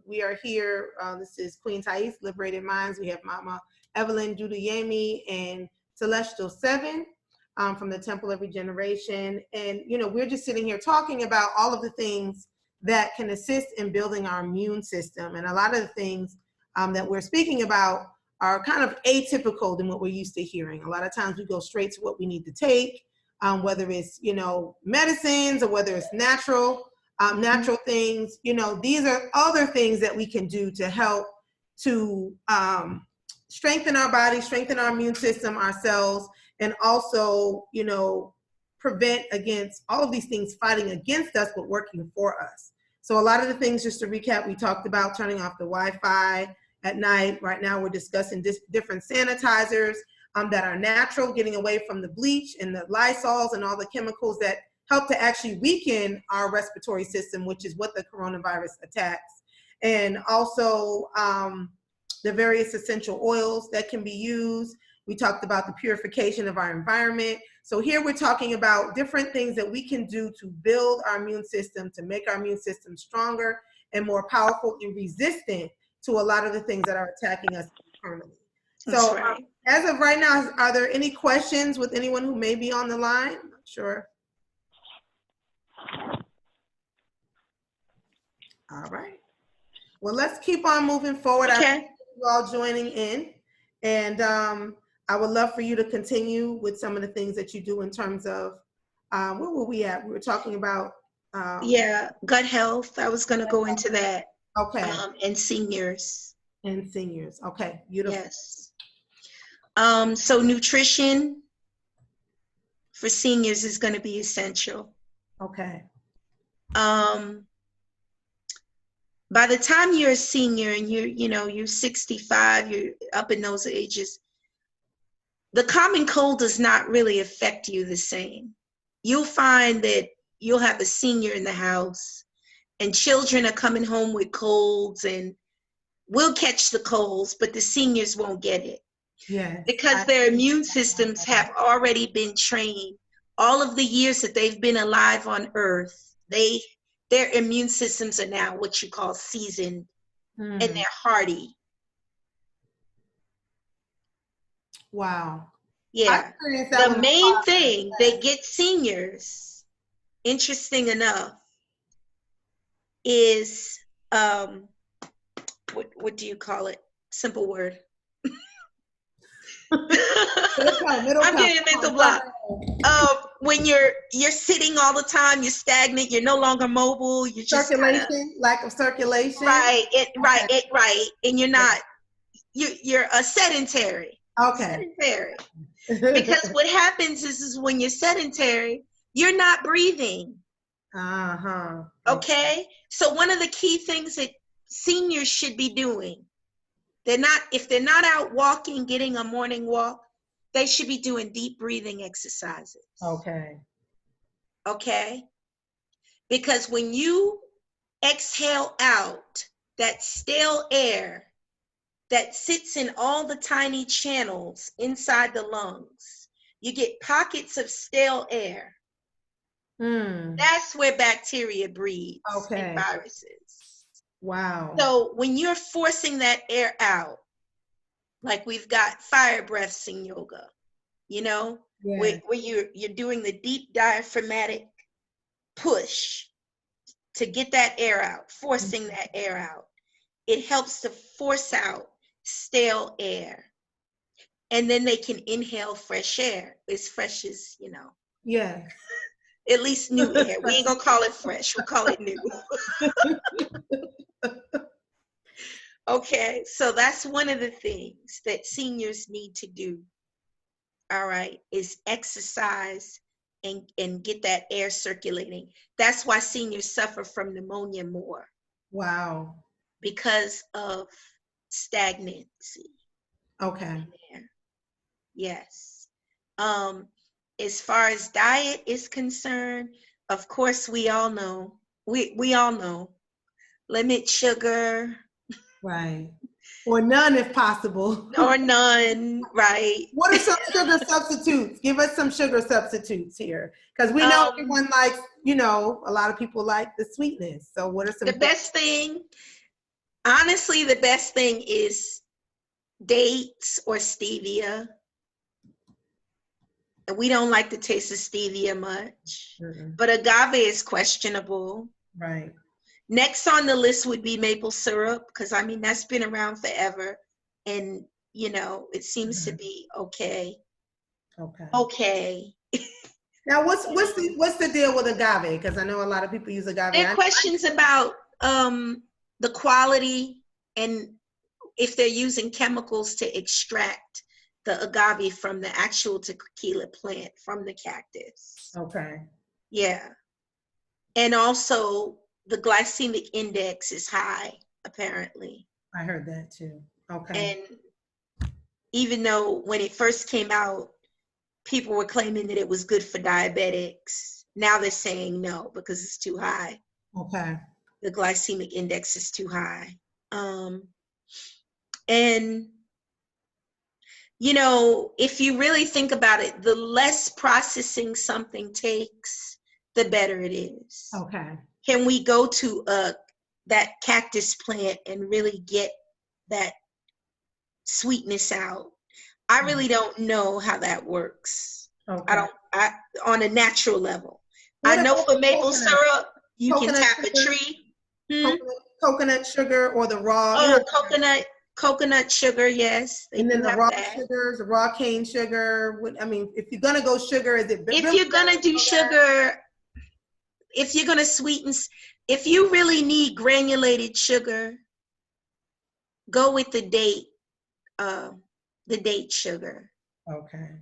we are here. This is Queen Thais, Liberated Minds. We have Mama Evelyn Judayemi and Celestial 7 from the Temple of Regeneration. And, you know, we're just sitting here talking about all of the things that can assist in building our immune system. And a lot of the things that we're speaking about are kind of atypical than what we're used to hearing. A lot of times we go straight to what we need to take. whether it's, medicines or whether it's natural things. These are other things that we can do to help to strengthen our body, strengthen our immune system, ourselves, and also, prevent against all of these things fighting against us, but working for us. So a lot of the things, just to recap, we talked about turning off the Wi-Fi at night. Right now we're discussing different sanitizers that are natural, getting away from the bleach and the Lysols and all the chemicals that help to actually weaken our respiratory system, which is what the coronavirus attacks. And also the various essential oils that can be used. We talked about the purification of our environment. So here we're talking about different things that we can do to build our immune system, to make our immune system stronger and more powerful and resistant to a lot of the things that are attacking us internally. So right. As of right now, are there any questions with anyone who may be on the line? I'm not sure. All right. Well, let's keep on moving forward. Okay. I appreciate you all joining in. And I would love for you to continue with some of the things that you do in terms of, where were we at? We were talking about. Gut health. I was going to go into that. Okay. And seniors. And seniors. Okay, beautiful. Yes. So nutrition for seniors is going to be essential. Okay. By the time you're a senior and you're 65, you're up in those ages, the common cold does not really affect you the same. You'll find that you'll have a senior in the house and children are coming home with colds and will catch the colds, but the seniors won't get it. Yeah. Because their immune systems have already been trained. All of the years that they've been alive on Earth, their immune systems are now what you call seasoned, and they're hardy. Wow. Yeah. The main thing that gets seniors, interesting enough, is what do you call it? Simple word. I'm getting a mental block. When you're sitting all the time, you're stagnant, you're no longer mobile, you're just lack of circulation. Right, and you're not. You're a sedentary. Okay. Sedentary. Because what happens is when you're sedentary, you're not breathing. Uh-huh. Okay. So one of the key things that seniors should be doing, if they're not out walking, getting a morning walk, they should be doing deep breathing exercises. Okay. Okay. Because when you exhale out that stale air that sits in all the tiny channels inside the lungs, you get pockets of stale air. That's where bacteria breeds and viruses. Wow. So when you're forcing that air out, like we've got fire breaths in yoga, where you're doing the deep diaphragmatic push to get that air out, forcing that air out. It helps to force out stale air. And then they can inhale fresh air, as fresh as, Yeah. At least new air. We ain't gonna call it fresh, we'll call it new. Okay, so that's one of the things that seniors need to do, all right, is exercise and get that air circulating. That's why seniors suffer from pneumonia more. Wow. Because of stagnancy. Okay. Yes. As far as diet is concerned, of course, we all know, we all know, limit sugar. Right. Or none if possible. Or none, right. What are some sugar substitutes? Give us some sugar substitutes here. Because we know everyone likes, a lot of people like the sweetness. So what are some? The best thing, honestly, the best thing is dates or stevia. And we don't like the taste of stevia much. But agave is questionable. Right. Next on the list would be maple syrup, because that's been around forever, and it seems to be okay. Okay. Okay. Now, what's the deal with agave? Because I know a lot of people use agave. There are questions about the quality and if they're using chemicals to extract the agave from the actual tequila plant from the cactus. Okay. Yeah. And also the glycemic index is high, apparently. I heard that too. Okay. And even though when it first came out, people were claiming that it was good for diabetics, now they're saying no because it's too high. Okay. The glycemic index is too high. And, you know, if you really think about it, the less processing something takes, the better it is. Okay. Can we go to that cactus plant and really get that sweetness out? I really don't know how that works. Okay. On a natural level. What I know for maple coconut? syrup, you can Coconut tap a sugar? tree. Coconut sugar or the raw. Oh, coconut sugar, yes. And then the raw sugars, the raw cane sugar. I mean, if you're gonna go sugar, is it? If you're gonna do sugar, if you're gonna sweeten, if you really need granulated sugar, go with the date sugar. Okay.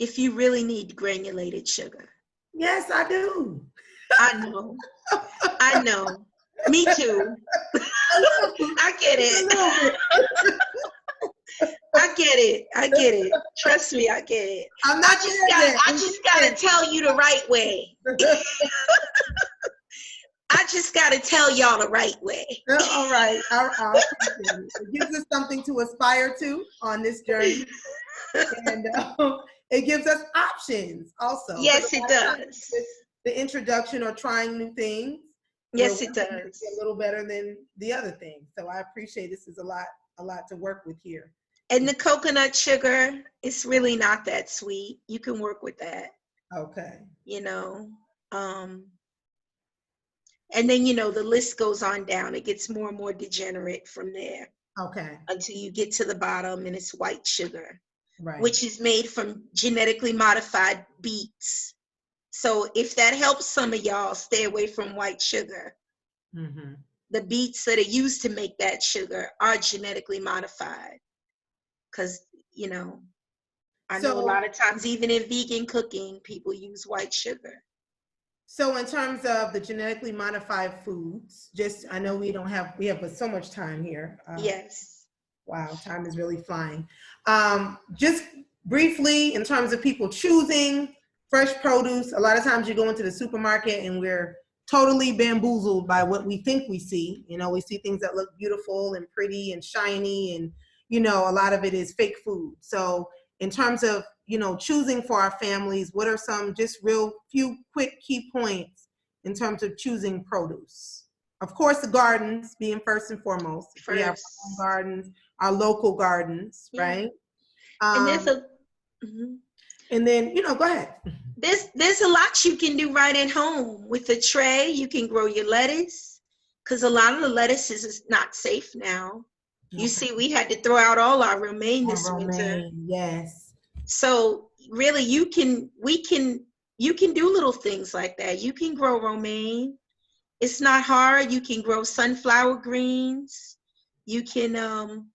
If you really need granulated sugar. Yes, I do. I know. I know. Me too. I get it. I get it. I get it. Trust me, I get it. I just gotta tell you the right way. I just gotta tell y'all the right way. All right. It gives us something to aspire to on this journey. And it gives us options also. Yes, it does. The introduction or trying new things. Yes, it does. A little better than the other things. So I appreciate this is a lot to work with here. And the coconut sugar, it's really not that sweet. You can work with that. Okay. You know, and then, you know, the list goes on down. It gets more and more degenerate from there. Okay. Until you get to the bottom and it's white sugar. Right. Which is made from genetically modified beets. So if that helps some of y'all stay away from white sugar, the beets that are used to make that sugar are genetically modified. Because, you know, I know a lot of times, even in vegan cooking, people use white sugar. So in terms of the genetically modified foods, I know we have so much time here. Yes. Wow, time is really flying. Just briefly, in terms of people choosing fresh produce, a lot of times you go into the supermarket and we're totally bamboozled by what we think we see. You know, we see things that look beautiful and pretty and shiny, and, you know, a lot of it is fake food. So in terms of, you know, choosing for our families, what are some just real few quick key points in terms of choosing produce? Of course, the gardens being first and foremost. We have our gardens, our local gardens, right? And there's and then, you know, go ahead. There's a lot you can do right at home. With a tray, you can grow your lettuce, because a lot of the lettuces is not safe now. You see, we had to throw out all our romaine this winter. Yes. So really, you can do little things like that. You can grow romaine. It's not hard. You can grow sunflower greens. You can,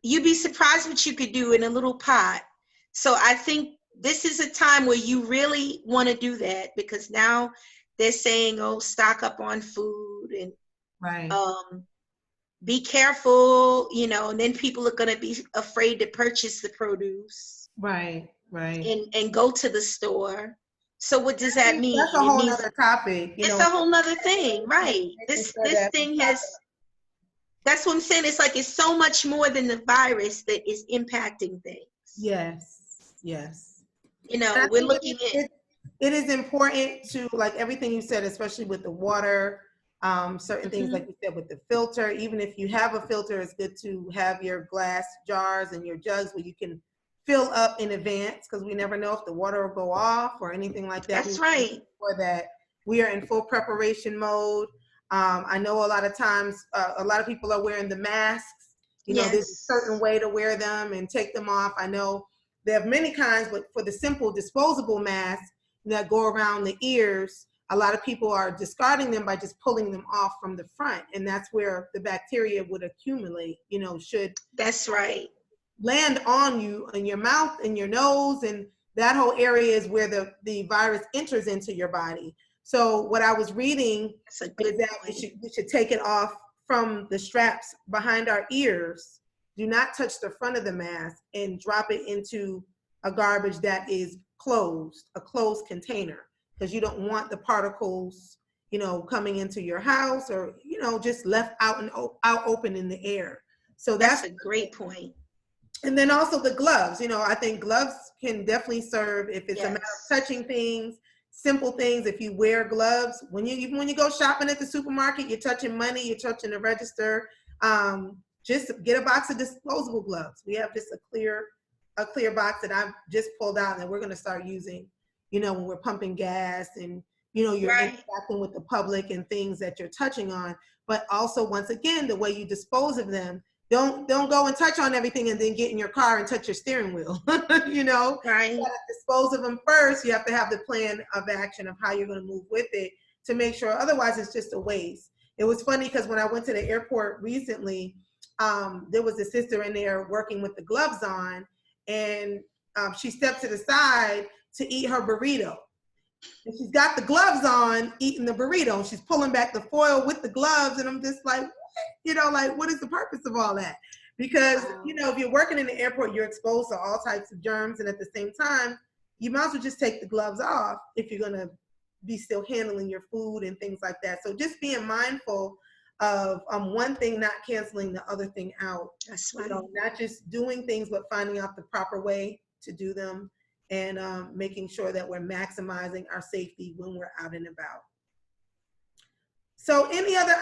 you'd be surprised what you could do in a little pot. So I think this is a time where you really want to do that, because now they're saying, oh, stock up on food and be careful, you know, and then people are going to be afraid to purchase the produce. Right. And go to the store. So what does that mean? That's a whole other topic. It's a whole other thing, right? This thing has, that's what I'm saying. It's like, it's so much more than the virus that is impacting things. Yes. You know, we're looking at. It is important to, like everything you said, especially with the water, certain things like you said with the filter. Even if you have a filter, it's good to have your glass jars and your jugs where you can fill up in advance, because we never know if the water will go off or anything like that. That's right. For that, we are in full preparation mode. I know a lot of times, a lot of people are wearing the masks. You know, there's a certain way to wear them and take them off. I know they have many kinds, but for the simple disposable masks that go around the ears, a lot of people are discarding them by just pulling them off from the front. And that's where the bacteria would accumulate, should That's right. land on you, in your mouth and your nose. And that whole area is where the virus enters into your body. So what I was reading is that we should take it off from the straps behind our ears. Do not touch the front of the mask and drop it into a garbage that is closed, a closed container, because you don't want the particles, coming into your house or, just left out open in the air. So that's a great point. And then also the gloves, I think gloves can definitely serve if it's a matter of touching things, simple things. If you wear gloves, when you go shopping at the supermarket, you're touching money, you're touching the register. Just get a box of disposable gloves. We have just a clear box that I've just pulled out and we're going to start using, when we're pumping gas and, you're interacting with the public and things that you're touching on. But also, once again, the way you dispose of them, don't go and touch on everything and then get in your car and touch your steering wheel. Right. You gotta dispose of them first. You have to have the plan of action of how you're going to move with it to make sure. Otherwise, it's just a waste. It was funny because when I went to the airport recently, there was a sister in there working with the gloves on, and she stepped to the side to eat her burrito. And she's got the gloves on, eating the burrito, and she's pulling back the foil with the gloves, and I'm just like, what is the purpose of all that? Because, if you're working in the airport, you're exposed to all types of germs, and at the same time, you might as well just take the gloves off if you're gonna be still handling your food and things like that. So just being mindful of one thing not canceling the other thing out. That's right. Not just doing things, but finding out the proper way to do them, and making sure that we're maximizing our safety when we're out and about. So any other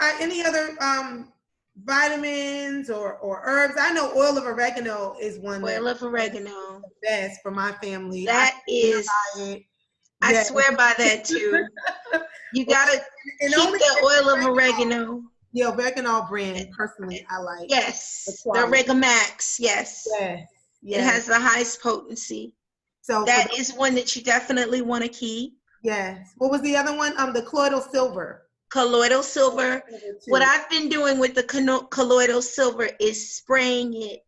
vitamins or herbs? I know oil of oregano is one. Oil of oregano. The best for my family. I swear by that too. You gotta keep the oil of oregano. The oregano brand, personally, I like. Yes, the Oregamax. Yes. Yes. It has the highest potency. So that is one that you definitely want to keep. Yes. What was the other one? The colloidal silver. Colloidal silver. What I've been doing with the colloidal silver is spraying it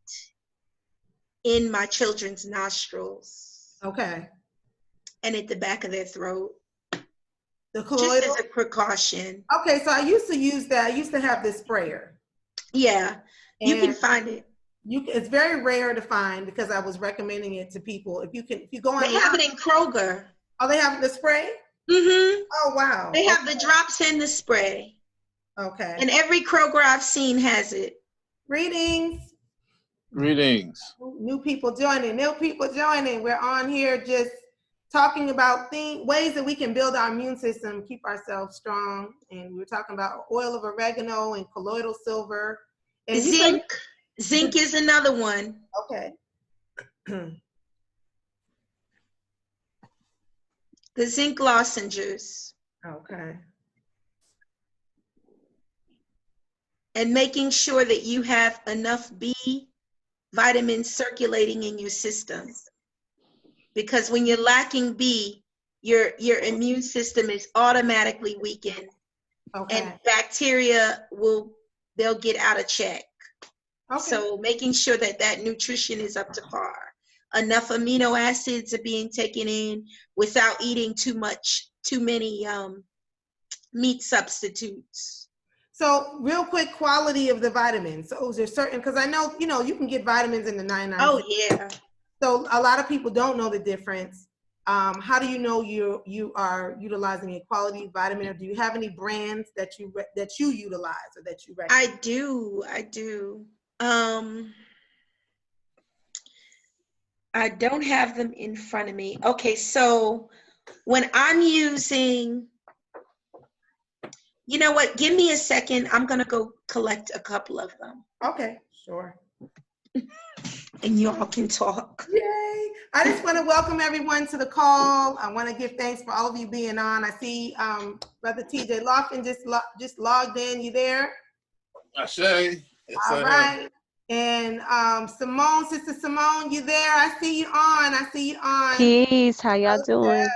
in my children's nostrils. Okay. And at the back of their throat. The colloidal? Just as a precaution. Okay, so I used to use that. I used to have this sprayer. Yeah, you can find it. It's very rare to find because I was recommending it to people. If you go on, they have it in Kroger. Oh, they have the spray? Mm-hmm. Oh, wow. They have the drops and the spray. Okay. And every Kroger I've seen has it. Greetings. Greetings. New people joining. We're on here just talking about ways that we can build our immune system, keep ourselves strong. And we were talking about oil of oregano and colloidal silver. And zinc. Zinc is another one. Okay. The zinc lozenges. Okay. And making sure that you have enough B vitamins circulating in your system. Because when you're lacking B, your immune system is automatically weakened. Okay. And bacteria they'll get out of check. Okay. So making sure that nutrition is up to par. Enough amino acids are being taken in without eating too many meat substitutes. So real quick, quality of the vitamins. So is there certain, because I know, you can get vitamins in the 99. Oh, yeah. So a lot of people don't know the difference. How do you know you are utilizing a quality vitamin, or do you have any brands that you utilize or that you recommend? I do. I don't have them in front of me. Okay, so when I'm using, you know what? Give me a second. I'm gonna go collect a couple of them. Okay, sure. And you all can talk. Yay! I just want to welcome everyone to the call. I want to give thanks for all of you being on. I see Brother TJ Lofton just logged in. You there? I say. All right. And Simone, Sister Simone, you there? I see you on. I see you on. Peace. How y'all doing?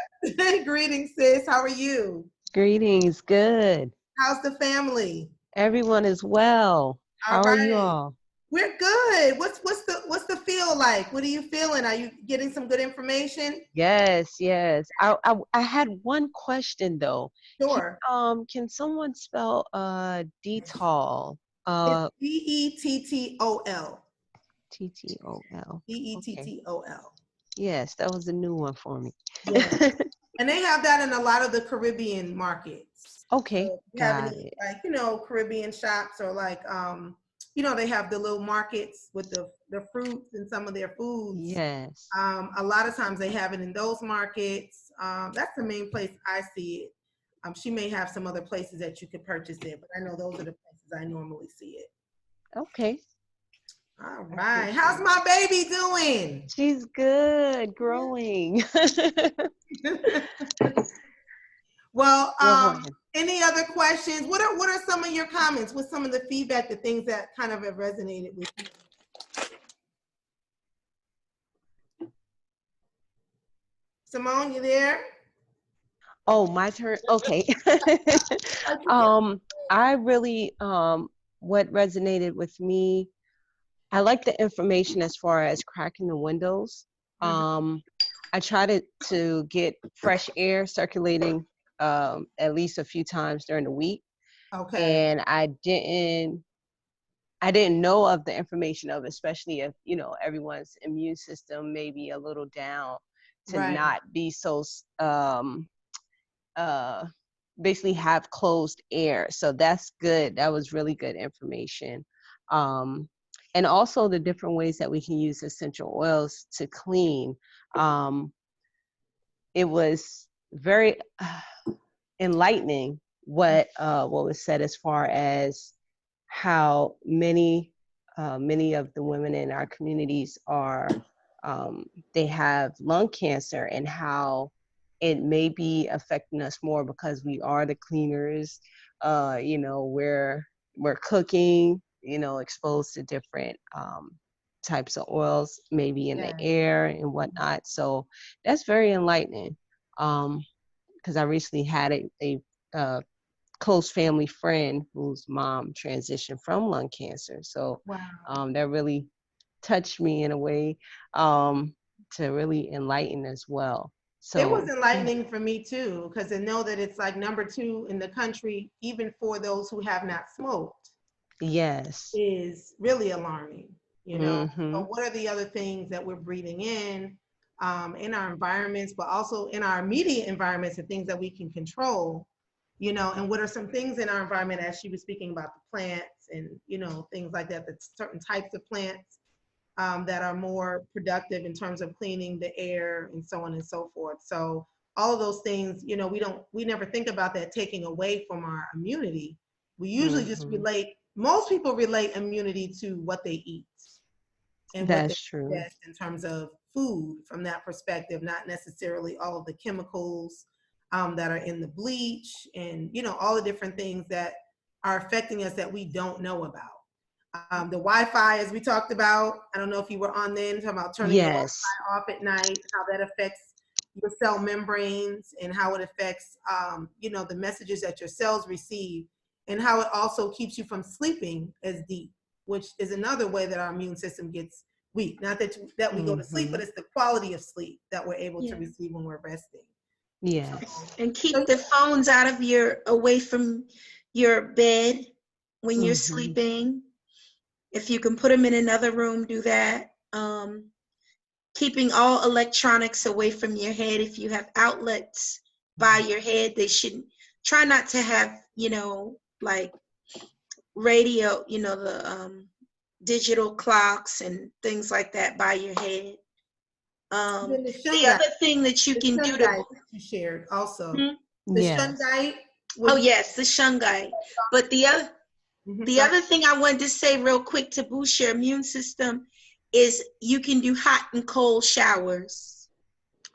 Greetings, sis. How are you? Greetings. Good. How's the family? Everyone is well. All How are you right. all? We're good. What's the feel like? What are you feeling? Are you getting some good information? Yes, yes. I had one question though. Sure. Can someone spell detol? It's DETTOL. TTOL. Okay. DETTOL. Yes, that was a new one for me. Yeah. And they have that in a lot of the Caribbean markets. Okay, So if you have got any, it. like, Caribbean shops, or like, they have the little markets with the fruits and some of their foods. Yes. A lot of times they have it in those markets. That's the main place I see it. She may have some other places that you could purchase it, but I know those are the places I normally see it. Okay. All right. How's my baby doing? She's good, growing. Well, Well, any other questions? What are some of your comments? What's some of the feedback, the things that kind of have resonated with you? Simone, you there? oh, my turn. Okay. I really what resonated with me, I like the information as far as cracking the windows. I try to get fresh air circulating at least a few times during the week. Okay. And I didn't know of the information of, especially if, everyone's immune system may be a little down, to Right. not be so basically have closed air. So that's good. That was really good information. And also the different ways that we can use essential oils to clean. It was very enlightening what was said as far as how many of the women in our communities are they have lung cancer, and how it may be affecting us more because we are the cleaners. We're cooking, exposed to different types of oils, maybe in the air and whatnot. So that's very enlightening. Because I recently had a close family friend whose mom transitioned from lung cancer. So that really touched me in a way to really enlighten as well. So it was enlightening for me too, because to know that it's like number 2 in the country, even for those who have not smoked, yes, is really alarming. So Mm-hmm. what are the other things that we're breathing in our environments, but also in our immediate environments, and things that we can control, and what are some things in our environment, as she was speaking about the plants and, things like that, that certain types of plants that are more productive in terms of cleaning the air and so on and so forth. So all of those things, we never think about that taking away from our immunity. We usually just most people relate immunity to what they eat and what they ingest in terms of food from that perspective, not necessarily all of the chemicals that are in the bleach and, all the different things that are affecting us that we don't know about. The Wi-Fi, as we talked about, I don't know if you were on then, talking about turning the Wi-Fi off at night, how that affects your cell membranes and how it affects, the messages that your cells receive, and how it also keeps you from sleeping as deep, which is another way that our immune system gets weak. Not that we go to sleep, but it's the quality of sleep that we're able to receive when we're resting. Yes. And keep the phones away from your bed when you're sleeping. If you can put them in another room, do that. Keeping all electronics away from your head. If you have outlets by your head, they shouldn't. Try not to have, like radio, the digital clocks and things like that by your head. The other thing that you can do to you shared also the shungite. Oh yes, the shungite. But the other thing I wanted to say real quick to boost your immune system is you can do hot and cold showers.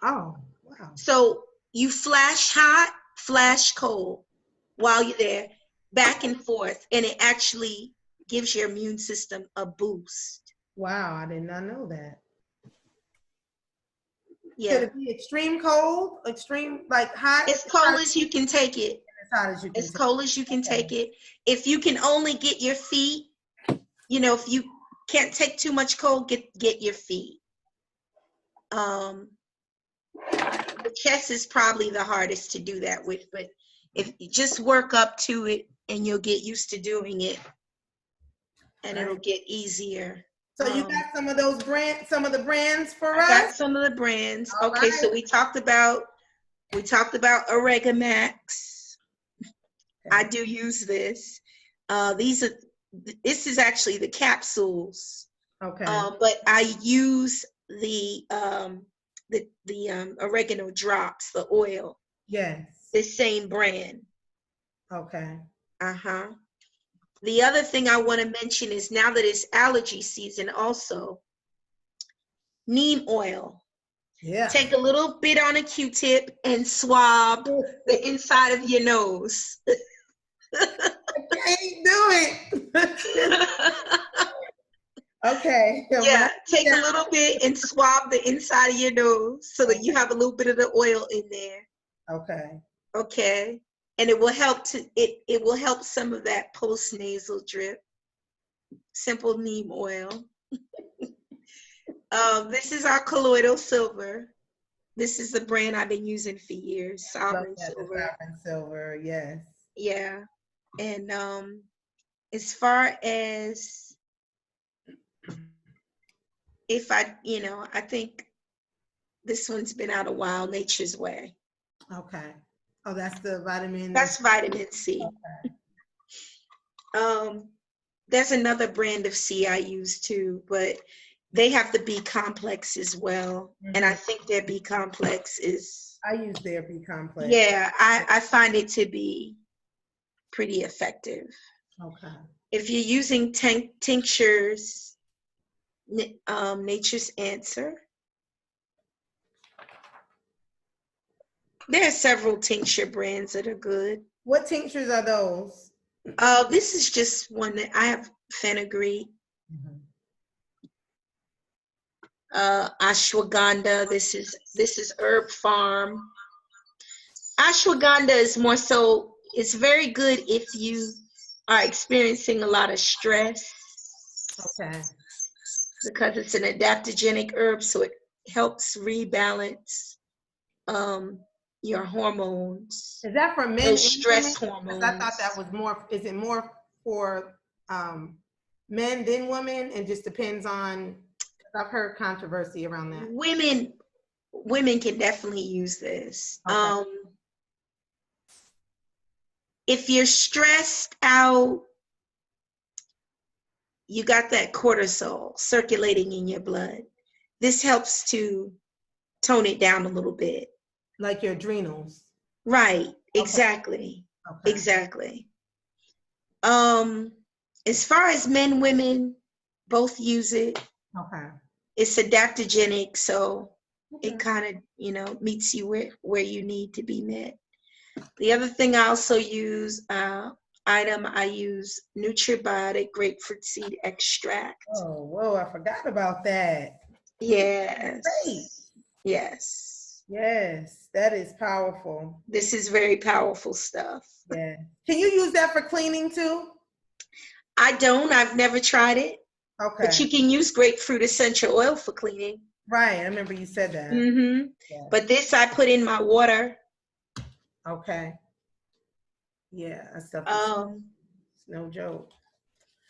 Oh, wow. So you flash hot, flash cold while you're there, back and forth, and it actually gives your immune system a boost. Wow, I did not know that. Yeah. Could it be extreme cold, extreme like hot? As cold as you can take it. As hot as you can. As cold as you can take it. If you can only get your feet, you know, if you can't take too much cold, get your feet. The chest is probably the hardest to do that with, but if you just work up to it and you'll get used to doing it, and it'll get easier. So you got some of the brands for us? I got some of the brands. All okay, right. so we talked about Oregamax. Okay. I do use this. This is actually the capsules. Okay. But I use the oregano drops, the oil. Yes. The same brand. Okay. The other thing I want to mention is now that it's allergy season also, neem oil. Yeah. Take a little bit on a Q-tip and swab the inside of your nose. I can't do it. Okay. Yeah, take a little bit and swab the inside of your nose so that you have a little bit of the oil in there. Okay. Okay. And it will help it will help some of that post-nasal drip. Simple neem oil. This is our colloidal silver. This is the brand I've been using for years. Sovereign Silver. Sovereign Silver, yes. Yeah. And as far as if I think this one's been out a while, Nature's Way. Okay. Oh, that's the vitamin. That's vitamin C. Okay. There's another brand of C I use too, but they have the B complex as well. Mm-hmm. And I think their B complex is. I use their B complex. Yeah, I find it to be pretty effective. Okay. If you're using tinctures, Nature's Answer. There are several tincture brands that are good. What tinctures are those? This is just one that I have fenugreek. Mm-hmm. Ashwagandha. This is Herb Farm. Ashwagandha is more so. It's very good if you are experiencing a lot of stress. Okay. Because it's an adaptogenic herb, so it helps rebalance your hormones. Is that for men? Those stress hormones. I thought that was more. Is it more for men than women? And just depends on. I've heard controversy around that. Women can definitely use this. Okay. If you're stressed out, you got that cortisol circulating in your blood. This helps to tone it down a little bit. Like your adrenals. Right, exactly. Okay. Exactly. As far as men, women, both use it. Okay. It's adaptogenic, so it kind of, meets you where you need to be met. The other thing I also use, I use Nutribiotic grapefruit seed extract. Oh, whoa, I forgot about that. Yes. Great. Yes. Yes, that is powerful. This is very powerful stuff. Yeah. Can you use that for cleaning too? I don't. I've never tried it. Okay. But you can use grapefruit essential oil for cleaning. Right. I remember you said that. Mm-hmm. Yeah. But this I put in my water. Okay. Yeah, that stuff is no joke.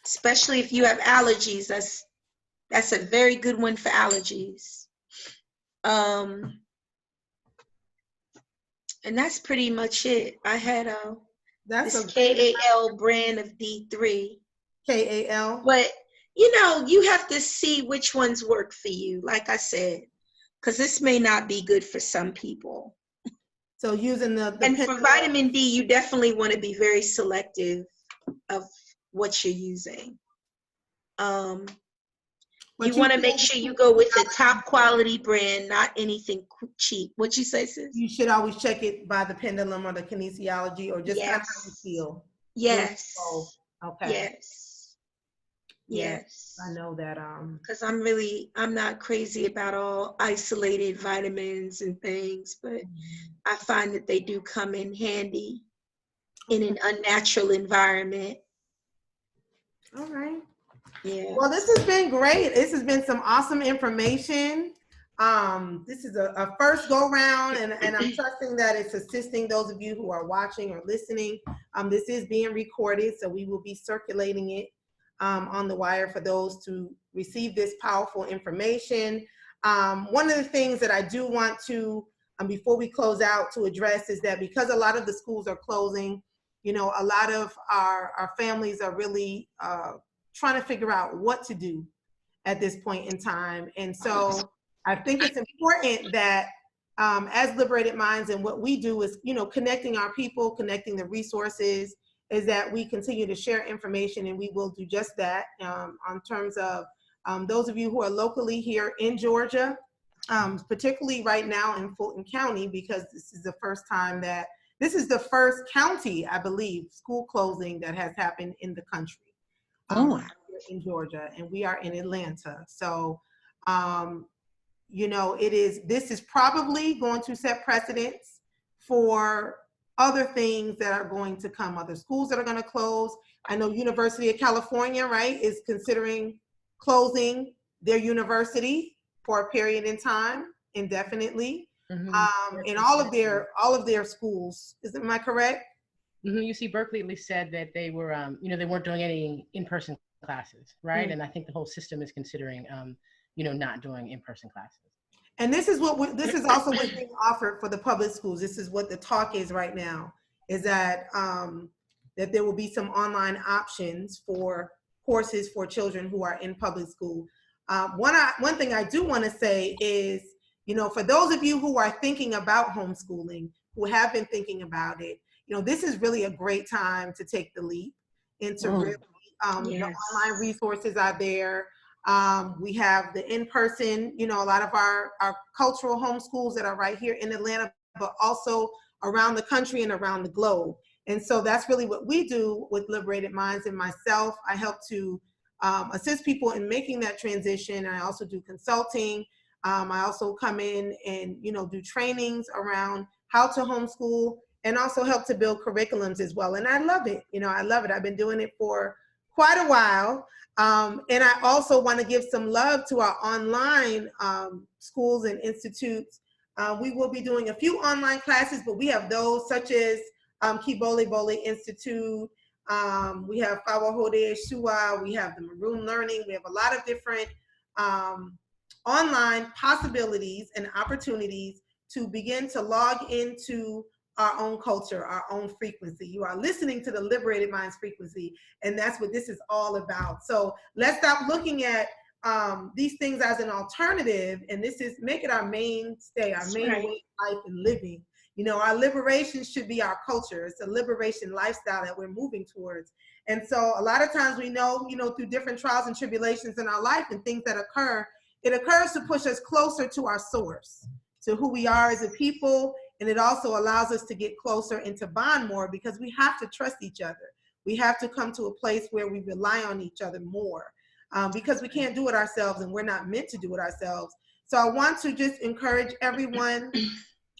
Especially if you have allergies. That's a very good one for allergies. And that's pretty much it. I had this KAL brand of D3. KAL? But you have to see which ones work for you, like I said, because this may not be good for some people. So using and for vitamin D, you definitely want to be very selective of what you're using. You want to make sure you go with a top quality brand, not anything cheap. What'd you say, sis? You should always check it by the pendulum or the kinesiology or just kind of how you feel. Yes. Okay. Yes. Yes. I know that. Because I'm not crazy about all isolated vitamins and things, but I find that they do come in handy in an unnatural environment. All right. Yeah. Well, this has been great. This has been some awesome information. This is a first go round, and I'm trusting that it's assisting those of you who are watching or listening. This is being recorded, so we will be circulating it on the wire for those to receive this powerful information. One of the things that I do want to, before we close out, to address is that because a lot of the schools are closing, you know, a lot of our families are really trying to figure out what to do at this point in time. And so I think it's important that as Liberated Minds, and what we do is, you know, connecting our people, connecting the resources, is that we continue to share information, and we will do just that on terms of those of you who are locally here in Georgia, particularly right now in Fulton County, because this is the first time that, this is the first county, I believe, school closing that has happened in the country. In Georgia, and we are in Atlanta. So, you know, this is probably going to set precedents for other things that are going to come, other schools that are going to close. I know University of California, right, is considering closing their university for a period in time, indefinitely. In all of their schools. Am I correct? UC Berkeley at least said that they were, you know, they weren't doing any in-person classes, right? Mm. And I think the whole system is considering, you know, not doing in-person classes. And this is this is also what's being offered for the public schools. This is what the talk is right now, is that that there will be some online options for courses for children who are in public school. One thing I do want to say is, you know, for those of you who are thinking about homeschooling, who have been thinking about it, you know, this is really a great time to take the leap into really, the online resources are there. We have the in-person, you know, a lot of our cultural homeschools that are right here in Atlanta, but also around the country and around the globe. And so that's really what we do with Liberated Minds, and myself. I help to assist people in making that transition. I also do consulting. I also come in and, you know, do trainings around how to homeschool, and also help to build curriculums as well. And I love it. You know, I love it. I've been doing it for quite a while. And I also want to give some love to our online schools and institutes. We will be doing a few online classes, but we have those such as Kibole Bole Institute. We have Fawahode Shua. We have the Maroon Learning. We have a lot of different online possibilities and opportunities to begin to log into our own culture, our own frequency. You are listening to the Liberated Minds frequency, and that's what this is all about. So let's stop looking at these things as an alternative, and make it our mainstay, our main way of life and living. You know, our liberation should be our culture. It's a liberation lifestyle that we're moving towards. And so a lot of times we know, you know, through different trials and tribulations in our life and things that occur, it occurs to push us closer to our source, to who we are as a people. And it also allows us to get closer and to bond more, because we have to trust each other. We have to come to a place where we rely on each other more, because we can't do it ourselves, and we're not meant to do it ourselves. So I want to just encourage everyone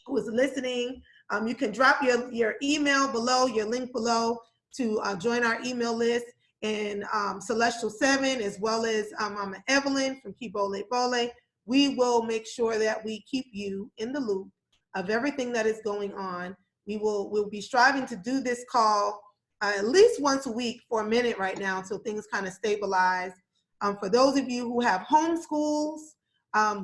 who is listening. You can drop your email below, your link below, to join our email list. And Celestial 7, as well as Mama Evelyn from Kibole Bole, we will make sure that we keep you in the loop of everything that is going on. We'll be striving to do this call at least once a week for a minute right now, until things kind of stabilize. For those of you who have homeschools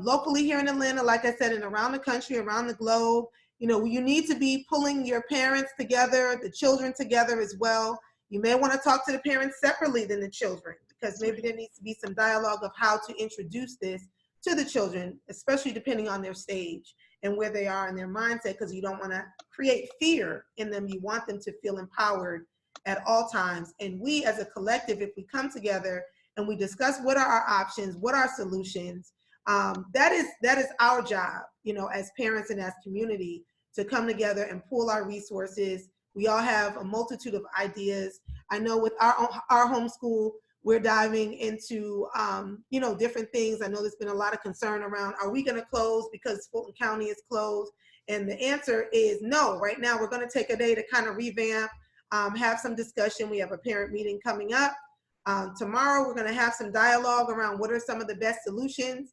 locally here in Atlanta, like I said, and around the country, around the globe, you know, you need to be pulling your parents together, the children together as well. You may want to talk to the parents separately than the children, because maybe there needs to be some dialogue of how to introduce this to the children, especially depending on their stage and where they are in their mindset, because you don't want to create fear in them. You want them to feel empowered at all times. And we as a collective, if we come together and we discuss what are our options, what are solutions, that is our job, you know, as parents and as community, to come together and pool our resources. We all have a multitude of ideas. I know with our homeschool, we're diving into, you know, different things. I know there's been a lot of concern around, are we going to close because Fulton County is closed? And the answer is no. Right now, we're going to take a day to kind of revamp, have some discussion. We have a parent meeting coming up. Tomorrow, we're going to have some dialogue around what are some of the best solutions.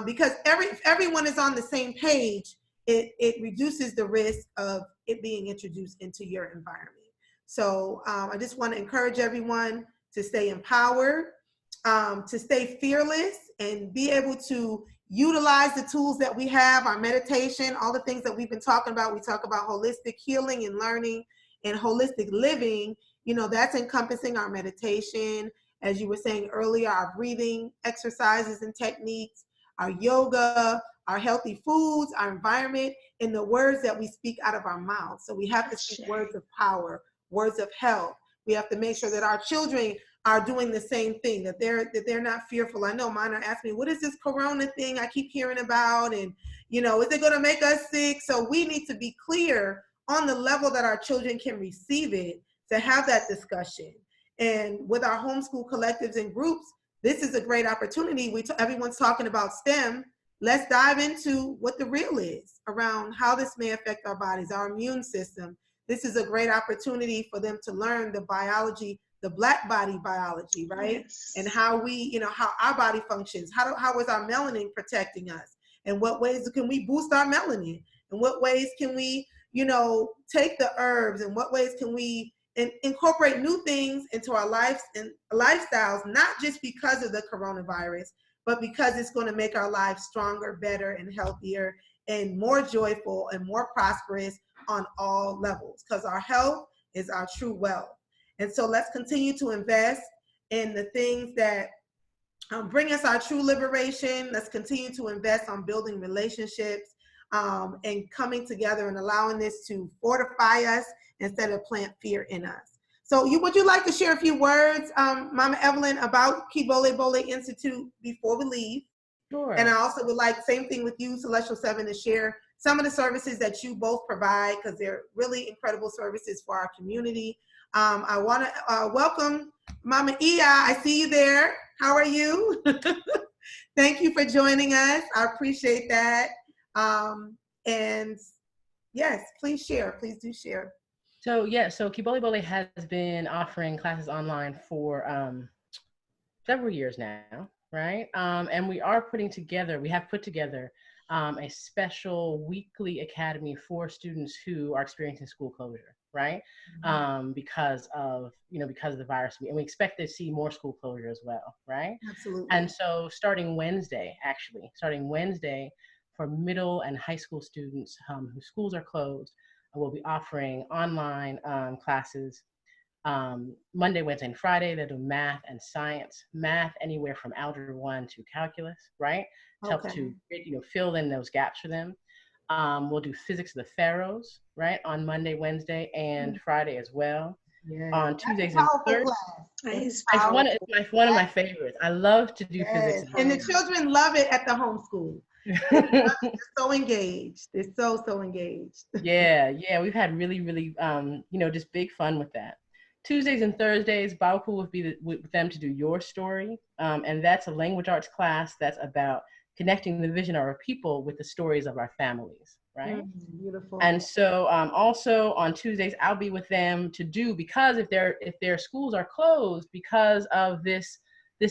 Because if everyone is on the same page, it reduces the risk of it being introduced into your environment. So I just want to encourage everyone to stay empowered, to stay fearless, and be able to utilize the tools that we have, our meditation, all the things that we've been talking about. We talk about holistic healing and learning and holistic living. You know, that's encompassing our meditation, as you were saying earlier, our breathing exercises and techniques, our yoga, our healthy foods, our environment, and the words that we speak out of our mouths. So we have to speak words of power, words of health. We have to make sure that our children are doing the same thing, that they're not fearful. I know mine are asking me, what is this corona thing I keep hearing about? And, you know, is it going to make us sick? So we need to be clear on the level that our children can receive it, to have that discussion. And with our homeschool collectives and groups, this is a great opportunity. Everyone's talking about STEM. Let's dive into what the real is around how this may affect our bodies, our immune system. This is a great opportunity for them to learn the biology, the Black body biology, right? Yes. And how we, you know, how our body functions. How is our melanin protecting us? And what ways can we boost our melanin? And what ways can we, you know, take the herbs? And what ways can we incorporate new things into our lives and lifestyles, not just because of the coronavirus, but because it's going to make our lives stronger, better, and healthier, and more joyful and more prosperous on all levels, because our health is our true wealth. And so let's continue to invest in the things that bring us our true liberation. Let's continue to invest on building relationships, and coming together and allowing this to fortify us instead of plant fear in us. So would you like to share a few words, Mama Evelyn, about Kibole Bole Institute before we leave? Sure. And I also would like, same thing with you, Celestial 7, to share some of the services that you both provide, because they're really incredible services for our community. I want to welcome Mama Ia. I see you there. How are you? Thank you for joining us. I appreciate that. And yes, please share. Please do share. So yeah, so Kibole Bole has been offering classes online for several years now, right? And we have put together a special weekly academy for students who are experiencing school closure, right? Because of the virus, and we expect to see more school closure as well, right? Absolutely. And so starting Wednesday, for middle and high school students whose schools are closed, we'll be offering online classes Monday, Wednesday, and Friday. They'll do math and science. Math anywhere from Algebra 1 to calculus, right? To help to fill in those gaps for them. We'll do physics of the pharaohs, right, on Monday, Wednesday, and Friday as well. Yes. On Tuesdays and Thursdays. It's It's one of my favorites. I love to do physics. And the children love it at the homeschool. They're so engaged. They're so engaged. Yeah. We've had really, just big fun with that. Tuesdays and Thursdays, Bible will be with them to do your story. And that's a language arts class that's about connecting the vision of our people with the stories of our families, right? Beautiful. And so also on Tuesdays, I'll be with them to do, because if their schools are closed because of this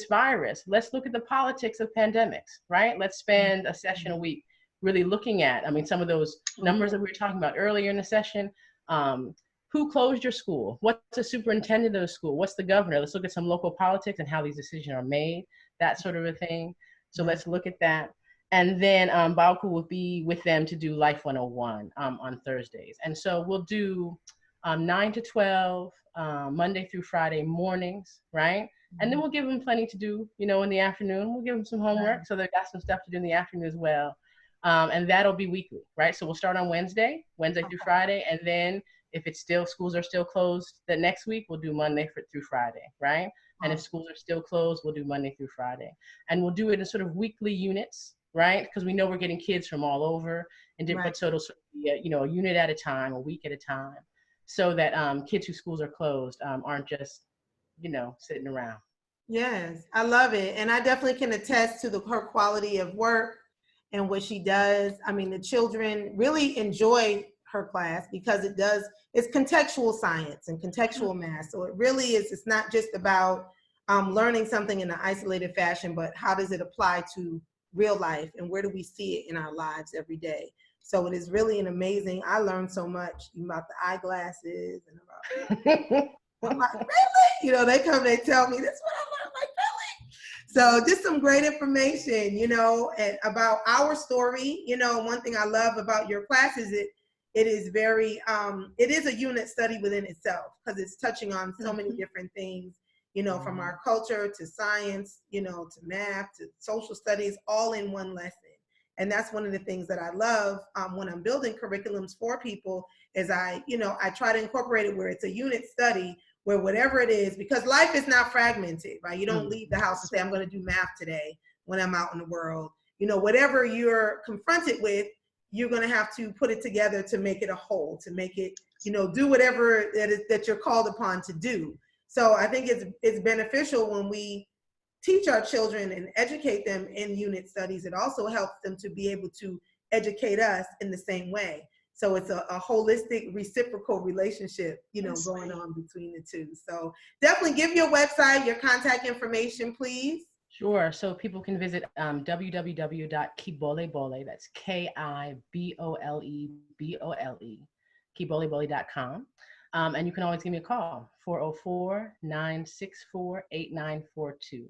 virus, let's look at the politics of pandemics, right? Let's spend a session a week really looking at, some of those numbers that we were talking about earlier in the session. Who closed your school? What's the superintendent of the school? What's the governor? Let's look at some local politics and how these decisions are made, that sort of a thing. So let's look at that. And then Baoku will be with them to do Life 101 on Thursdays. And so we'll do 9 to 12, Monday through Friday mornings, right? And then we'll give them plenty to do, in the afternoon. We'll give them some homework, so they've got some stuff to do in the afternoon as well. And that'll be weekly, right? So we'll start on Wednesday through Friday. And then if schools are still closed the next week, we'll do Monday through Friday, right? And if schools are still closed, we'll do Monday through Friday. And we'll do it in sort of weekly units, right? Because we know we're getting kids from all over, and different, so it'll sort of be a unit at a time, a week at a time, so that kids whose schools are closed aren't just, sitting around. Yes, I love it. And I definitely can attest to her quality of work and what she does. I mean, the children really enjoy her class because it's contextual science and contextual math. So it really is, it's not just about learning something in an isolated fashion, but how does it apply to real life and where do we see it in our lives every day? So it is really an amazing, I learned so much about the eyeglasses and about, I'm like, really? You know, they come, they tell me, this is what I learned, like, really? So just some great information, you know, and about our story. You know, one thing I love about your class is it is very, it is a unit study within itself because it's touching on so many different things, you know, from our culture to science, you know, to math, to social studies, all in one lesson. And that's one of the things that I love when I'm building curriculums for people is I try to incorporate it where it's a unit study where whatever it is, because life is not fragmented, right? You don't leave the house and say, I'm going to do math today when I'm out in the world. You know, whatever you're confronted with, you're going to have to put it together to make it a whole, to make it, you know, do whatever that you're called upon to do. So I think it's beneficial when we teach our children and educate them in unit studies. It also helps them to be able to educate us in the same way. So it's a holistic reciprocal relationship, you know, going on between the two. So definitely give your website, your contact information, please. Sure. So people can visit www.kibolebole, that's KIBOLEBOLE, kibolebole.com. And you can always give me a call, 404-964-8942.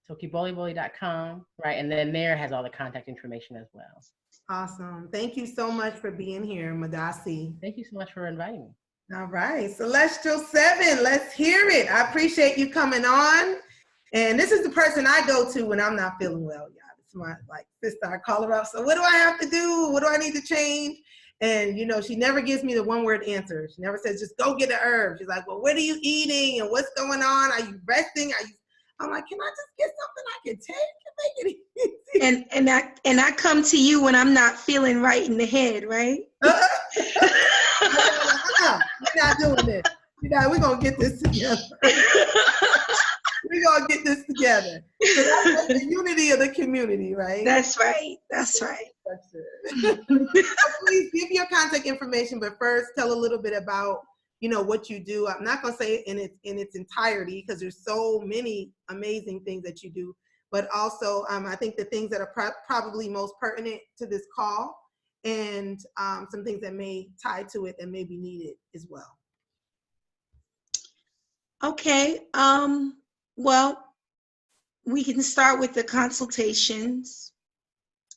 So kibolebole.com, right? And then there has all the contact information as well. Awesome. Thank you so much for being here, Madasi. Thank you so much for inviting me. All right, Celestial 7, let's hear it. I appreciate you coming on. And this is the person I go to when I'm not feeling well, y'all. It's my sister. I call her up. So what do I have to do? What do I need to change? And you know, she never gives me the one-word answer. She never says, just go get a herb. She's like, well, what are you eating? And what's going on? Are you resting? I'm like, can I just get something I can take and make it easy? And I come to you when I'm not feeling right in the head, right? We're not doing this. We're gonna get this together. We're gonna get this together. So that's the unity of the community, right? That's right. That's right. That's it. So please give your contact information, but first tell a little bit about, you know, what you do. I'm not gonna say it in its entirety because there's so many amazing things that you do, but also I think the things that are probably most pertinent to this call and some things that may tie to it that may be needed as well. Okay. Well, we can start with the consultations.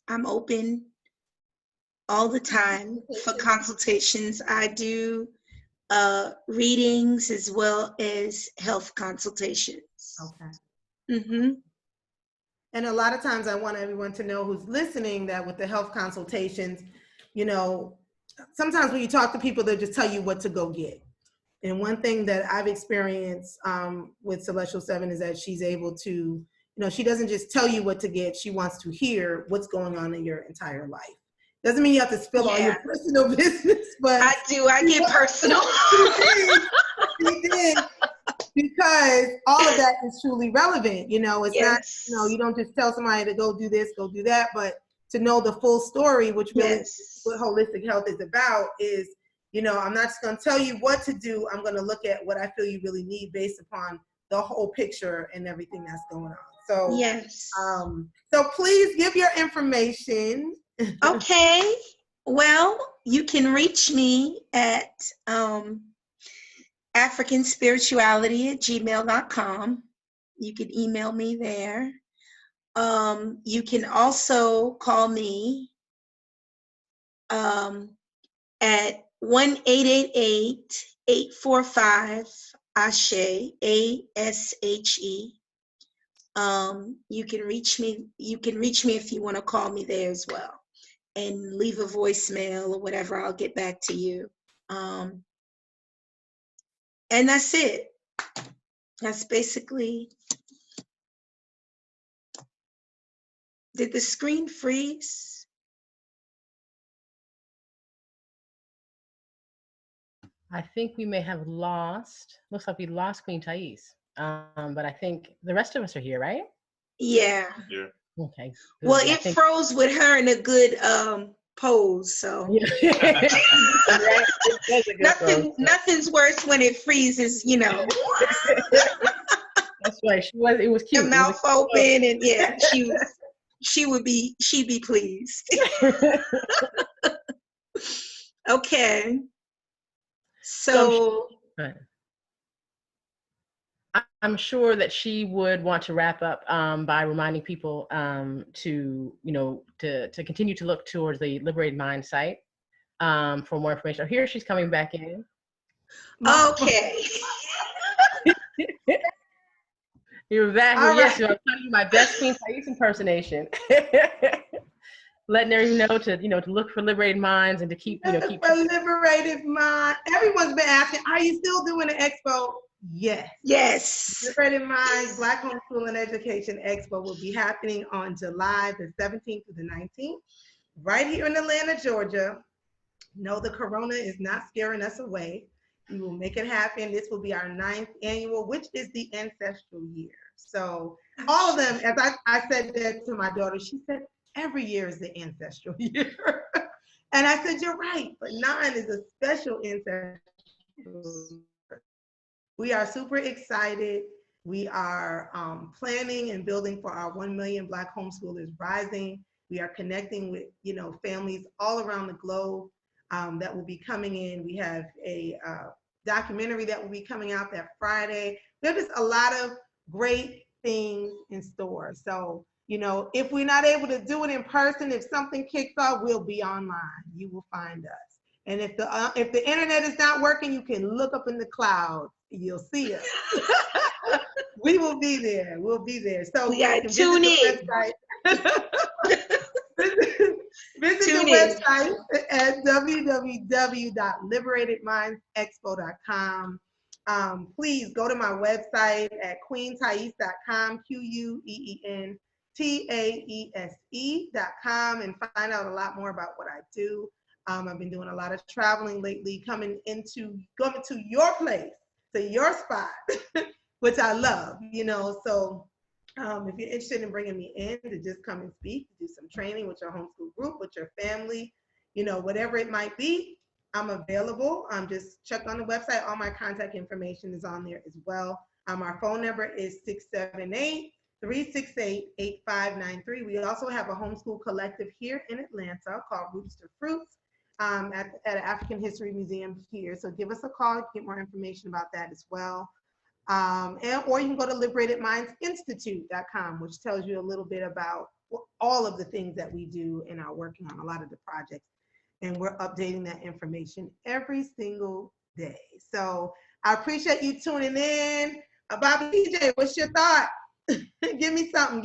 I'm open all the time for consultations. I do readings as well as health consultations. Okay. Mm-hmm. And a lot of times I want everyone to know who's listening that with the health consultations, you know, sometimes when you talk to people, they'll just tell you what to go get. And one thing that I've experienced with Celestial 7 is that she's able to, you know, she doesn't just tell you what to get. She wants to hear what's going on in your entire life. Doesn't mean you have to spill all your personal business, but I do. I get personal. She did, because all of that is truly relevant. You know, it's not, you know, you don't just tell somebody to go do this, go do that, but to know the full story, which really is what holistic health is about, is, you know, I'm not just going to tell you what to do. I'm going to look at what I feel you really need based upon the whole picture and everything that's going on. So, so please give your information. Okay. Well, you can reach me at africanspirituality@gmail.com. You can email me there. You can also call me at 1-888-845-ASHE, ASHE. You can reach me if you want to call me there as well and leave a voicemail or whatever. I'll get back to you. And that's it. That's basically. Did the screen freeze? I think we may have lost, looks like we lost Queen Thais. But I think the rest of us are here, right? Yeah. Yeah. Okay. Well, Good. I it think. froze with her in a good pose. So Yeah. Right? It was a good pose. nothing's worse when it freezes, you know. That's right. She was. It was The cute. mouth open, and yeah, she'd be pleased. Okay. So I'm sure that she would want to wrap up by reminding people to, to continue to look towards the Liberated Mind site for more information. Oh, here she's coming back in. Okay. You're back. All Yes, right. I'm telling you my best Queen Thais impersonation. Letting everyone know to look for Liberated Minds and to keep. For Liberated Mind. Everyone's been asking, are you still doing the expo? Yes. Yes. Liberated Minds Black Homeschooling Education Expo will be happening on July the 17th to the 19th, right here in Atlanta, Georgia. No, the corona is not scaring us away. We will make it happen. This will be our 9th annual, which is the ancestral year. So all of them, as I said that to my daughter, she said, every year is the ancestral year. And I said, you're right, but 9 is a special ancestral year. We are super excited. We are planning and building for our 1 million Black homeschoolers rising. We are connecting with, families all around the globe that will be coming in. We have a documentary that will be coming out that Friday. There's just a lot of great things in store. So, if we're not able to do it in person, if something kicks off, we'll be online. You will find us. And if the internet is not working, you can look up in the cloud. You'll see us. We will be there. We'll be there. So we gotta tune in. Visit the website at www.liberatedmindsexpo.com. Please go to my website at queenthais.com, QUEENTAESE.com, and find out a lot more about what I do. I've been doing a lot of traveling lately, going to your place, to your spot, which I love, So if you're interested in bringing me in to just come and speak, do some training with your homeschool group, with your family, whatever it might be, I'm available. Just check on the website. All my contact information is on there as well. Our phone number is 678-368-8593. We also have a homeschool collective here in Atlanta called Roots to Fruits at an African History Museum here. So give us a call, get more information about that as well. Or you can go to liberatedmindsinstitute.com, which tells you a little bit about all of the things that we do and are working on, a lot of the projects. And we're updating that information every single day. So I appreciate you tuning in. Bobby TJ, what's your thought? Give me something.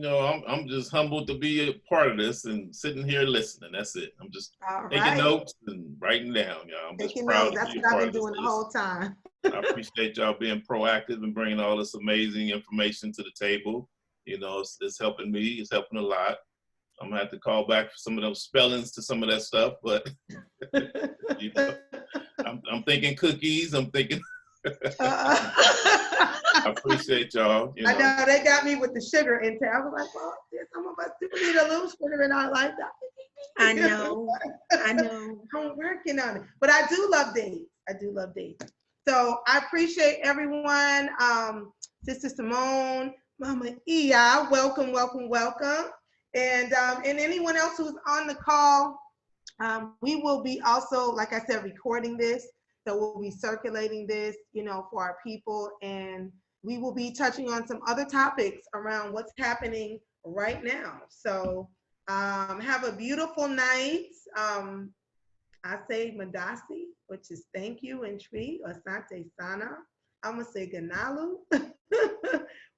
I'm just humbled to be a part of this and sitting here listening. That's it. I'm just taking notes and writing down. I'm just proud to be a part of this. That's what I've been doing the whole time. I appreciate y'all being proactive and bringing all this amazing information to the table. It's helping me. It's helping a lot. I'm gonna have to call back for some of those spellings to some of that stuff, but I'm thinking cookies. I'm thinking. I appreciate y'all. I know they got me with the sugar intake. I was like, well, some of us do need a little sugar in our life. I know. I'm working on it, but I do love dates. So I appreciate everyone. Sister Simone, Mama Iya, welcome. And anyone else who's on the call, we will be also, like I said, recording this. So we'll be circulating this, for our people, and we will be touching on some other topics around what's happening right now. So have a beautiful night. I say Madasi, which is thank you in Tree, or Asante Sana. I'm gonna say Ganalu.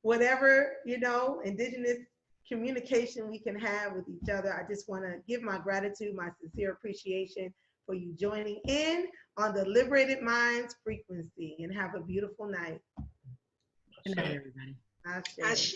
Whatever, indigenous communication we can have with each other. I just want to give my gratitude, my sincere appreciation for you joining in on the Liberated Minds frequency, and have a beautiful night. Good night, everybody. Ashe.